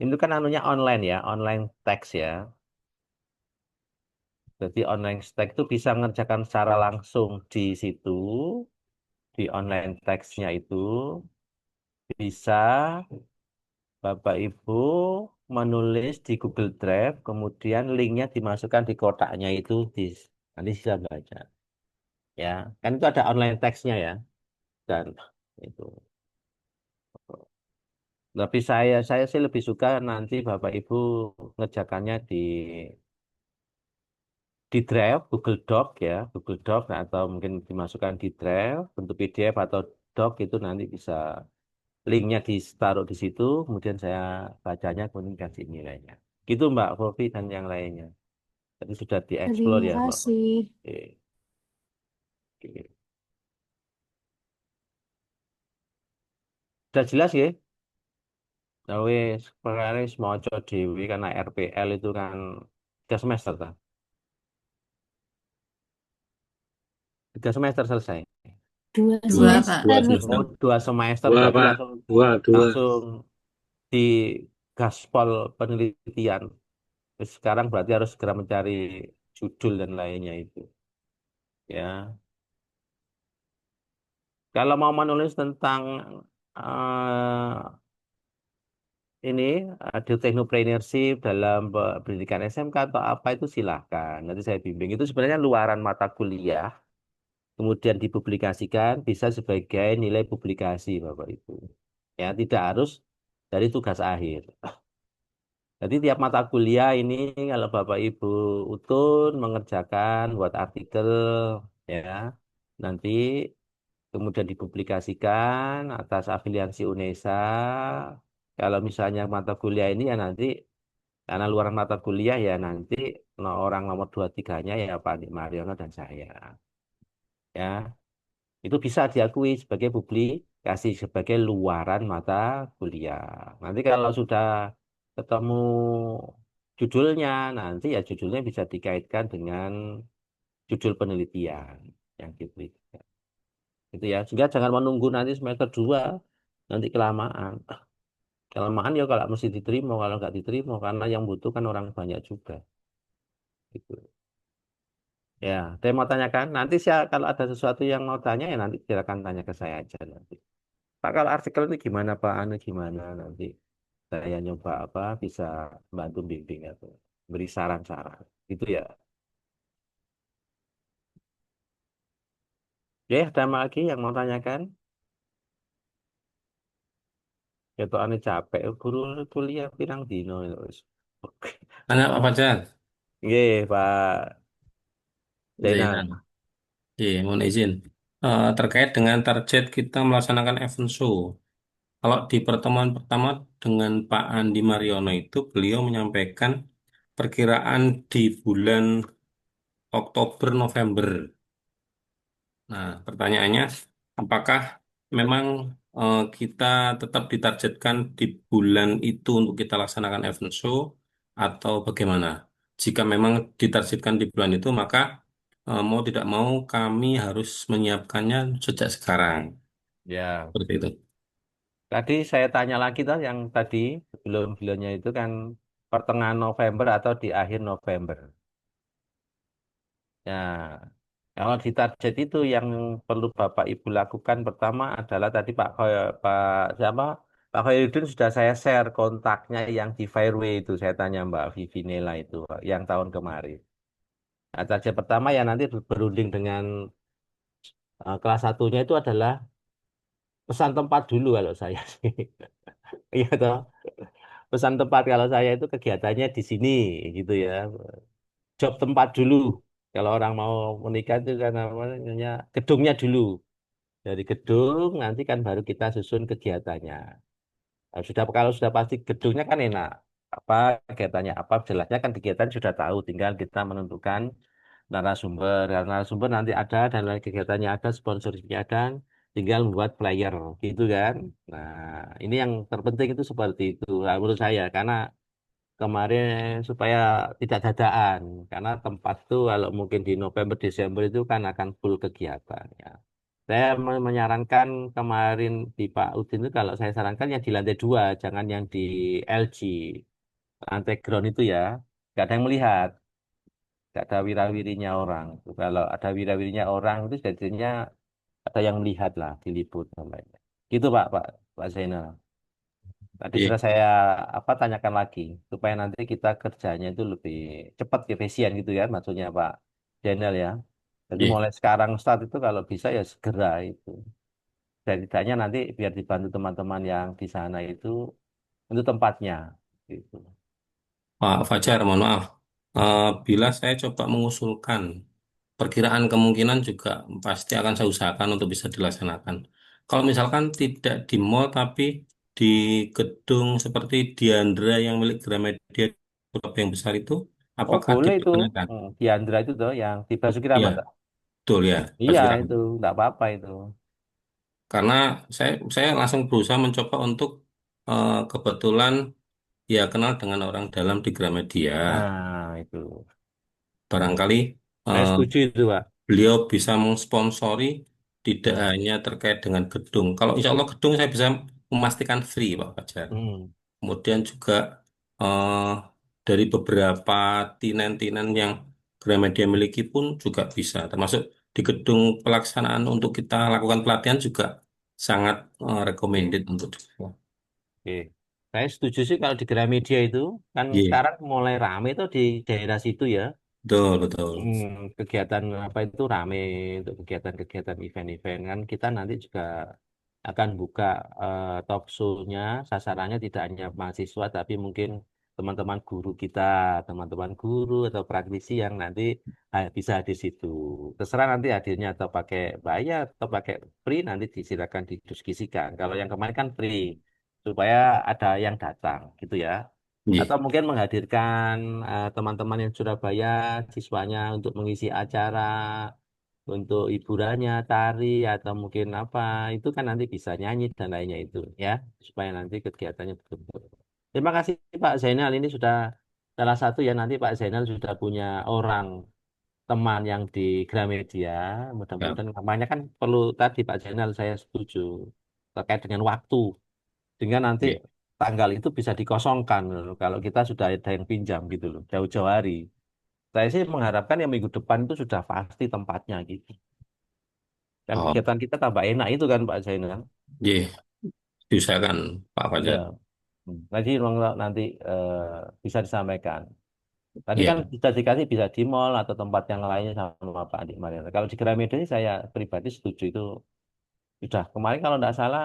itu kan anunya online ya, online text ya. Jadi online text itu bisa mengerjakan secara langsung di situ, di online text-nya itu bisa Bapak Ibu menulis di Google Drive, kemudian linknya dimasukkan di kotaknya itu, nanti bisa baca. Ya, kan itu ada online text-nya ya, dan itu. Tapi saya sih lebih suka nanti Bapak Ibu ngerjakannya di Drive, Google Doc ya, Google Doc atau mungkin dimasukkan di Drive bentuk PDF atau Doc itu nanti bisa linknya ditaruh di situ, kemudian saya bacanya kemudian kasih nilainya. Gitu Mbak Fofi dan yang lainnya. Tadi sudah dieksplor Terima ya Mbak Fofi. kasih. Oke, oke. Sudah jelas ya? Nah, wis, perkara wis maca dhewe karena RPL itu kan 3 semester ta. 3 semester selesai. Dua Dua, Pak. semester. 2 semester Dua, berarti Pak. langsung Dua. langsung di gaspol penelitian. Terus sekarang berarti harus segera mencari judul dan lainnya itu. Ya, kalau mau menulis tentang eh, ini ada teknopreneurship dalam pendidikan SMK atau apa itu silahkan. Nanti saya bimbing. Itu sebenarnya luaran mata kuliah, kemudian dipublikasikan bisa sebagai nilai publikasi Bapak Ibu. Ya, tidak harus dari tugas akhir. Jadi tiap mata kuliah ini kalau Bapak Ibu utun mengerjakan buat artikel ya, nanti kemudian dipublikasikan atas afiliasi UNESA. Kalau misalnya mata kuliah ini ya nanti karena luar mata kuliah ya nanti orang nomor 2 3-nya ya Pak Andi Mariono dan saya. Ya, itu bisa diakui sebagai publikasi sebagai luaran mata kuliah. Nanti kalau sudah ketemu judulnya, nanti ya judulnya bisa dikaitkan dengan judul penelitian yang diberikan. Itu ya, sehingga jangan menunggu nanti semester 2 nanti kelamaan. Kelamaan ya kalau mesti diterima, kalau nggak diterima karena yang butuh kan orang banyak juga. Gitu. Ya, saya mau tanyakan. Nanti saya kalau ada sesuatu yang mau tanya ya nanti silakan tanya ke saya aja nanti. Pak kalau artikel ini gimana Pak? Anu gimana nanti? Saya nyoba apa bisa bantu bimbing atau beri saran-saran. Itu ya. Ya, ada lagi yang mau tanyakan? Ya tuh ane capek, guru kuliah pirang dino itu. Oke. Tanya apa aja? Nggih, Pak Zainal. Zainal. Oke, mohon izin. Terkait dengan target kita melaksanakan event show. Kalau di pertemuan pertama dengan Pak Andi Mariono itu, beliau menyampaikan perkiraan di bulan Oktober November. Nah, pertanyaannya, apakah memang kita tetap ditargetkan di bulan itu untuk kita laksanakan event show atau bagaimana? Jika memang ditargetkan di bulan itu, maka mau tidak mau kami harus menyiapkannya sejak sekarang. Ya, Seperti itu. tadi saya tanya lagi tuh yang tadi sebelum-sebelumnya itu kan pertengahan November atau di akhir November. Ya, kalau di target itu yang perlu Bapak Ibu lakukan pertama adalah tadi Pak siapa? Pak Khairuddin sudah saya share kontaknya yang di Fairway itu saya tanya Mbak Vivi Nela itu yang tahun kemarin. Nah, target pertama ya nanti berunding dengan kelas satunya itu adalah pesan tempat dulu kalau saya sih. Iya toh. Pesan tempat kalau saya itu kegiatannya di sini gitu ya. Job tempat dulu. Kalau orang mau menikah itu kan namanya gedungnya dulu. Dari gedung nanti kan baru kita susun kegiatannya. Nah, kalau sudah pasti gedungnya kan enak. Apa kegiatannya apa jelasnya kan kegiatan sudah tahu, tinggal kita menentukan narasumber. Karena narasumber nanti ada dan lain kegiatannya ada, sponsornya ada, tinggal membuat flyer gitu kan. Nah, ini yang terpenting itu seperti itu. Nah, menurut saya karena kemarin supaya tidak dadaan karena tempat tuh kalau mungkin di November Desember itu kan akan full kegiatan ya. Saya menyarankan kemarin di Pak Udin itu kalau saya sarankan yang di lantai 2 jangan yang di LG lantai ground itu ya, nggak ada yang melihat, nggak ada wirawirinya orang. Kalau ada wirawirinya orang itu jadinya ada yang melihat lah diliput namanya. Gitu Pak Zainal. Tadi Iya, sudah saya tanyakan lagi supaya nanti kita kerjanya itu lebih cepat, efisien gitu ya, maksudnya Pak Jenel ya. Jadi iya. mulai sekarang start itu kalau bisa ya segera itu. Dan tidaknya nanti biar dibantu teman-teman yang di sana itu untuk tempatnya gitu. Pak Fajar, mohon maaf. Bila saya coba mengusulkan, perkiraan kemungkinan juga pasti akan saya usahakan untuk bisa dilaksanakan. Kalau misalkan tidak di mall, tapi di gedung seperti Diandra yang milik Gramedia yang besar itu, Oh apakah boleh itu. diperkenakan? Di Andra itu tuh yang di Basuki Rahmat. Iya, betul ya, Iya Basuki Rahmat. itu nggak apa-apa itu. Karena saya langsung berusaha mencoba untuk kebetulan ya kenal dengan orang dalam di Gramedia. Nah itu. Barangkali Saya eh, setuju itu Pak. beliau bisa mensponsori tidak Hmm. hanya terkait dengan gedung. Kalau insya Allah gedung saya bisa memastikan free, Pak Fajar. Hmm. Kemudian juga eh, dari beberapa tinen-tinen yang Gramedia miliki pun juga bisa. Termasuk di gedung pelaksanaan untuk kita lakukan pelatihan juga sangat recommended untuk. Oke. Saya setuju sih kalau di Gramedia itu kan Iya, sekarang mulai rame tuh di daerah situ ya. betul, betul. Kegiatan apa itu rame untuk kegiatan-kegiatan event-event kan kita nanti juga akan buka talk show-nya sasarannya tidak hanya mahasiswa tapi mungkin teman-teman guru kita, teman-teman guru atau praktisi yang nanti bisa hadir situ. Terserah nanti hadirnya atau pakai bayar atau pakai free nanti disilakan didiskusikan. Kalau yang kemarin kan free supaya ada yang datang gitu ya. Iya. Atau mungkin menghadirkan teman-teman yang Surabaya, siswanya untuk mengisi acara, untuk hiburannya, tari, atau mungkin apa, itu kan nanti bisa nyanyi dan lainnya itu, ya, supaya nanti kegiatannya betul-betul. Terima kasih Pak Zainal, ini sudah salah satu ya, nanti Pak Zainal sudah punya orang teman yang di Gramedia, Ya. mudah-mudahan namanya kan perlu tadi Pak Zainal saya setuju, terkait dengan waktu. Sehingga nanti Iya. tanggal itu bisa dikosongkan loh, kalau kita sudah ada yang pinjam gitu loh, jauh-jauh hari. Saya sih mengharapkan yang minggu depan itu sudah pasti tempatnya gitu. Dan Oh, kegiatan kita tambah enak itu kan Pak Zainal. iya. Diusahakan, Pak Iya. Fajar. Nanti nanti bisa disampaikan. Tadi Iya. kan bisa dikasih bisa di mall atau tempat yang lainnya sama Pak Adi Mariana. Kalau di Gramedia sih saya pribadi setuju itu sudah kemarin kalau tidak salah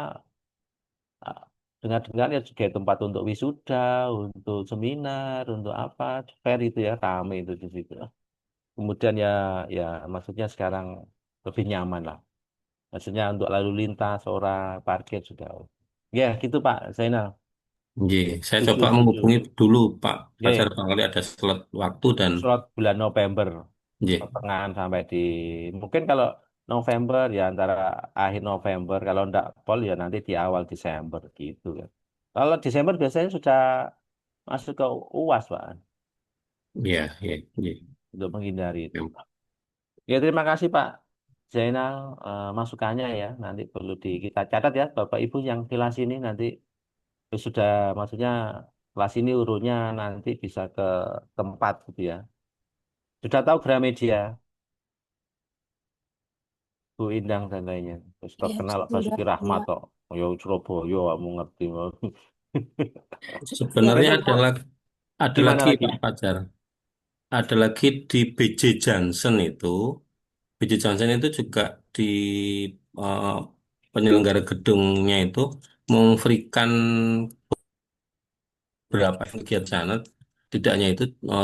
ah, dengar-dengar ya juga tempat untuk wisuda, untuk seminar, untuk apa, fair itu ya rame itu di situ. Kemudian ya maksudnya sekarang lebih nyaman lah. Maksudnya untuk lalu lintas, orang parkir sudah. Ya gitu Pak Zainal. Iya. Saya Setuju, coba setuju. menghubungi dulu Pak Fajar Ya, barangkali ada slot waktu dan slot bulan November, iya. pertengahan sampai di mungkin kalau November ya antara akhir November, kalau enggak pol ya nanti di awal Desember gitu kan. Kalau Desember biasanya sudah masuk ke UAS Pak Iya, iya, iya. untuk menghindari itu. Ya. Ya terima kasih Pak Zainal masukannya ya. Nanti perlu kita catat ya Bapak Ibu yang kelas ini nanti sudah maksudnya kelas ini urutnya nanti bisa ke tempat gitu ya. Sudah tahu Gramedia, Bu Indang dan lainnya. Terus Ya, terkenal sudah Basuki Rahmat ya. kok. Ya Surabaya kamu ngerti. Ya, Sebenarnya Itu ada gimana lagi lagi? Pak Fajar. Ada lagi di BJ Johnson itu. BJ Johnson itu juga di eh, penyelenggara gedungnya itu memberikan beberapa kegiatan tidak hanya itu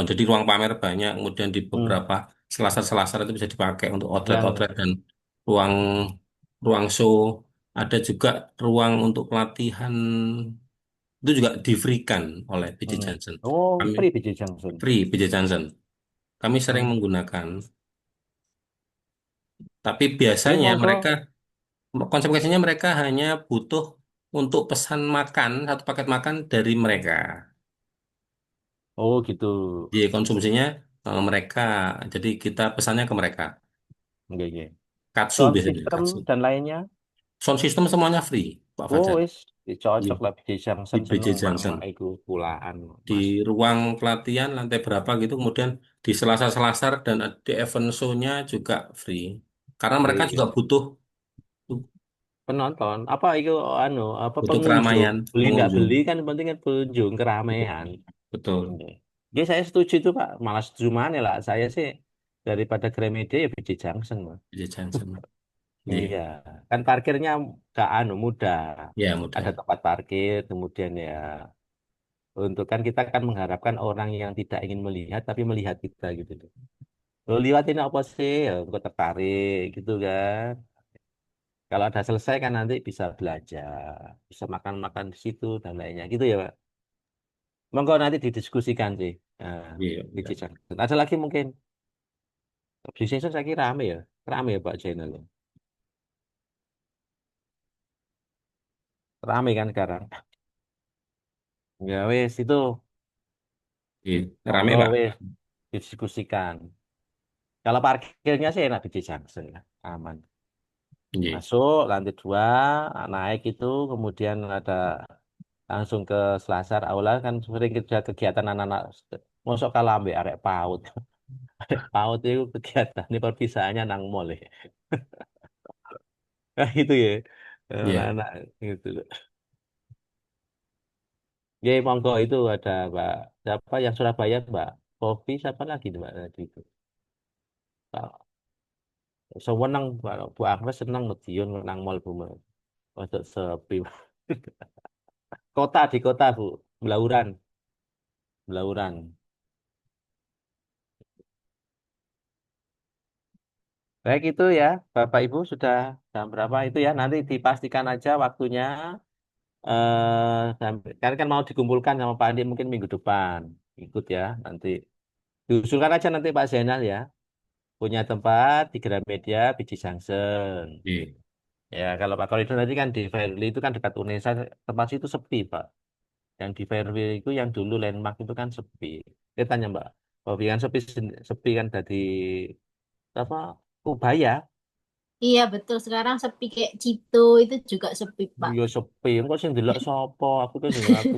jadi ruang pamer banyak kemudian di Hmm, beberapa selasar-selasar itu bisa dipakai untuk yang outlet-outlet dan ruang ruang show, ada juga ruang untuk pelatihan itu juga di-free-kan oleh BJ Hmm. Johnson. Oh, Kami free BJ Johnson. free BJ Johnson. Kami sering Hmm. menggunakan, tapi Ya biasanya monggo. mereka konsekuensinya mereka hanya butuh untuk pesan makan satu paket makan dari mereka. Oh gitu. Jadi konsumsinya mereka, jadi kita pesannya ke mereka. Oke, oke. Katsu Sound biasanya, system katsu. dan lainnya. Sound system semuanya free, Pak Oh, Fajar. wis Iya, cocok lah BJ di Johnson BJ seneng Johnson. mak-mak iku pulaan, Di Mas. ruang pelatihan lantai berapa gitu, kemudian di selasar-selasar dan di event show-nya juga free. Karena mereka juga Free. butuh Penonton apa itu anu apa butuh pengunjung keramaian beli ndak pengunjung. beli kan yang penting kan pengunjung Betul. keramaian. Betul. Oke. Oke, saya setuju itu Pak, malah setuju mana lah saya sih daripada Gramedia ya BJ Junction Mas. BJ Johnson. Iya, Iya, kan parkirnya gak anu mudah, ya ada mudah. tempat parkir, kemudian ya untuk kan kita kan mengharapkan orang yang tidak ingin melihat tapi melihat kita gitu loh. Lo lihat ini apa sih? Ya, engkau tertarik gitu kan. Kalau ada selesai kan nanti bisa belajar, bisa makan-makan di situ dan lainnya gitu ya Pak. Monggo nanti didiskusikan sih. Nah, Iya, di betul. Cijang. Ada lagi mungkin bisnis saya kira rame ya Pak channel. Rame kan sekarang. Ya wes itu Iya, rame monggo Pak. wes didiskusikan. Kalau parkirnya sih enak di Cijang, aman. Iya. Masuk lantai 2, naik itu, kemudian ada langsung ke Selasar Aula kan sering kerja kegiatan anak-anak. Masuk kalau ambil arek PAUD. PAUD itu kegiatan ini perpisahannya nang mall ya. Nah, itu ya. Iya. Anak-anak gitu loh. Ya monggo itu ada Mbak siapa yang Surabaya Mbak Kopi siapa lagi Mbak tadi itu. Pak seneng Mbak Bu Agnes seneng Medion nang mall Bu. Untuk sepi. Kota di kota Bu. Belauran. Belauran. Baik itu ya, Bapak Ibu sudah jam berapa itu ya? Nanti dipastikan aja waktunya. Kan mau dikumpulkan sama Pak Andi mungkin minggu depan. Ikut ya, nanti diusulkan aja nanti Pak Zainal ya. Punya tempat di Gramedia, Biji Junction. Iya. Ya, kalau Pak Koridor nanti kan di Fairly itu kan dekat Unesa, tempat situ sepi Pak. Yang di Fairway itu yang dulu landmark itu kan sepi. Dia tanya Mbak, oh kan sepi, sepi kan dari apa? Ubaya. Iya betul, sekarang sepi kayak Cito itu juga sepi Pak. Yo sepi, engko sing delok sapa? Aku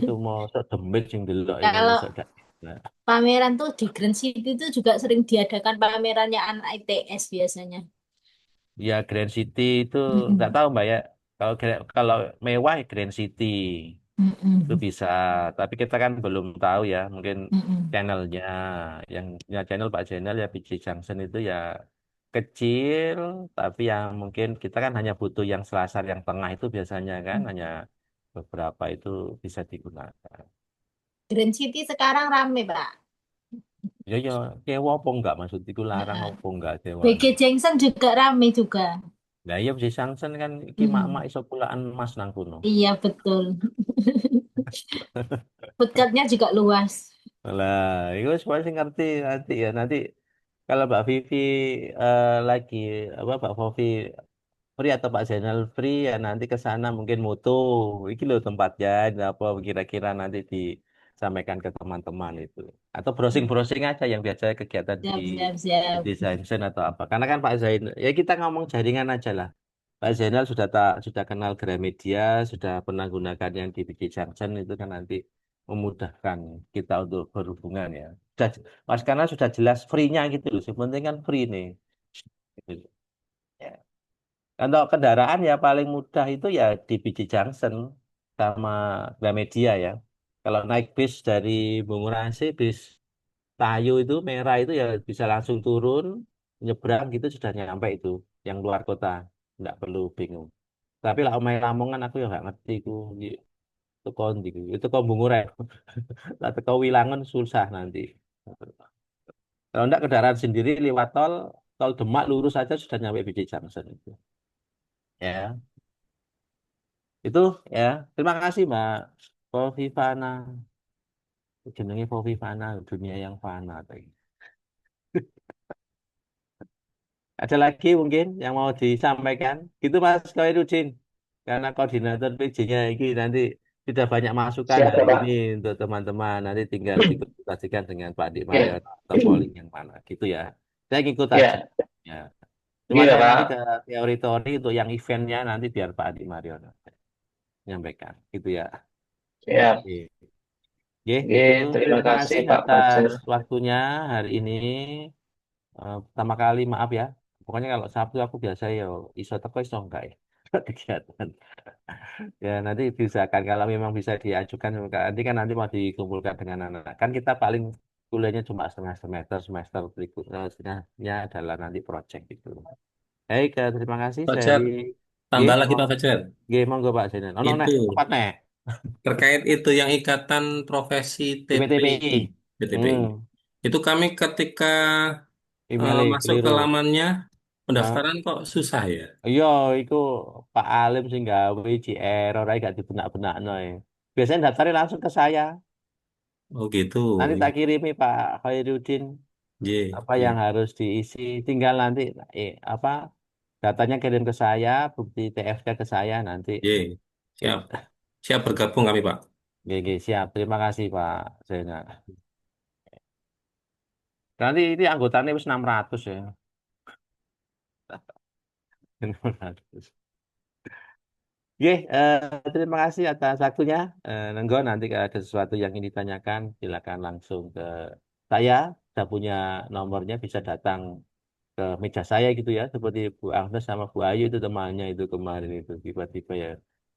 cuma sok demit sing delok ini Kalau sok gak. Nah, pameran tuh di Grand City itu juga sering diadakan pamerannya anak ITS biasanya. ya Grand City itu nggak Mm-mm. tahu Mbak ya. Kalau mewah ya Grand City itu Mm-mm. bisa, tapi kita kan belum tahu ya, mungkin Mm-mm. channelnya yang punya channel Pak Channel ya PJ Junction itu ya kecil, tapi yang mungkin kita kan hanya butuh yang selasar yang tengah itu biasanya kan hanya beberapa itu bisa digunakan. Grand City sekarang rame Pak. Ya ya, sewa apa enggak maksudku larang Heeh. apa enggak sewa. BG Junction juga rame juga. Nah, iya bisa sanction kan iki mak-mak Hmm. iso pulaan emas nang kono. Iya betul. Food court-nya juga luas. Lah, itu semua sih ngerti nanti ya nanti kalau Mbak Vivi lagi apa Mbak Vivi free atau Pak Zainal free ya nanti ke sana mungkin moto. Iki loh tempatnya apa kira-kira nanti disampaikan ke teman-teman itu. Atau browsing-browsing aja yang biasa kegiatan Siap, siap, siap. di Design Sen atau apa. Karena kan Pak Zain ya kita ngomong jaringan aja lah. Pak Zainal sudah tak sudah kenal Gramedia, sudah pernah gunakan yang di BJ Junction itu kan nanti memudahkan kita untuk berhubungan ya. Sudah, Mas karena sudah jelas free-nya gitu loh. Yang penting kan free nih. Gitu. Ya. Untuk kendaraan ya paling mudah itu ya di BJ Junction sama Gramedia ya. Kalau naik bis dari Bungurasi, bis Tayo itu merah itu ya bisa langsung turun, nyebrang gitu sudah nyampe itu yang luar kota. Nggak perlu bingung. Tapi lah omai Lamongan aku ya nggak ngerti itu kondi itu kok Bunguran. Lah teko Wilangan susah nanti. Kalau enggak kendaraan sendiri lewat tol Demak lurus saja sudah nyampe BJ Junction itu. Ya, itu ya. Terima kasih Mbak Povivana. Jenenge Povivana, dunia yang fana tadi. Ada lagi mungkin yang mau disampaikan? Gitu Mas Khairuddin. Karena koordinator PJ-nya ini nanti sudah banyak masukan Siap, hari Bapak. ini untuk teman-teman. Nanti tinggal dikonsultasikan dengan Pak Dik Ya, Marion atau polling yang mana. Gitu ya. Saya ngikut aja. ya, Ya. Cuma iya, saya nanti Pak. ke teori-teori untuk yang eventnya nanti biar Pak Dik Marion menyampaikan. Gitu ya. Ya, Oke. Oke, gitu. oke, terima Terima kasih kasih Pak atas Fajar. waktunya hari ini. Pertama kali maaf ya. Pokoknya kalau Sabtu aku biasa ya iso teko iso enggak ya. Kegiatan. Ya nanti diusahakan kalau memang bisa diajukan nanti kan nanti mau dikumpulkan dengan anak. Kan kita paling kuliahnya cuma setengah semester, semester berikutnya setengahnya adalah nanti project itu. Baik, terima kasih Fajar, dari G, tambah lagi Pak Fajar. monggo Pak Zainal. Oh, no, Itu neh, tepat neh. terkait itu yang Ikatan Profesi TPI, IPTPI. PTPI. Hmm, Itu kami ketika emailnya masuk ke keliru. lamannya Hah? pendaftaran kok susah ya. Iya, itu Pak Alim sih gawe error aja gak dibenak-benak ya. Biasanya daftarnya langsung ke saya. Oh gitu. Nanti tak kirimi Pak Khairuddin J, apa yang J, harus diisi. Tinggal nanti apa datanya kirim ke saya, bukti TFK ke saya nanti. J. Siap. Siap bergabung kami Pak. GG siap. Terima kasih Pak Zainal. Nanti ini anggotanya wis 600 ya. 600. Oke, terima kasih atas waktunya. Nenggo nanti kalau ada sesuatu yang ingin ditanyakan, silakan langsung ke saya. Saya punya nomornya, bisa datang ke meja saya gitu ya. Seperti Bu Agnes sama Bu Ayu itu temannya itu kemarin itu tiba-tiba ya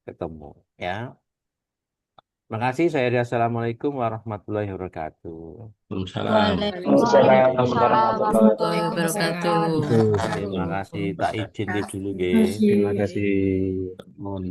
ketemu. Ya, makasih. Saya Assalamualaikum warahmatullahi wabarakatuh. Waalaikumsalam. Waalaikumsalam Waalaikumsalam warahmatullahi Warahmatullahi warahmatullahi wabarakatuh. wabarakatuh. Terima kasih. Tak izin dulu, Terima nggih. kasih. Terima kasih. Mohon.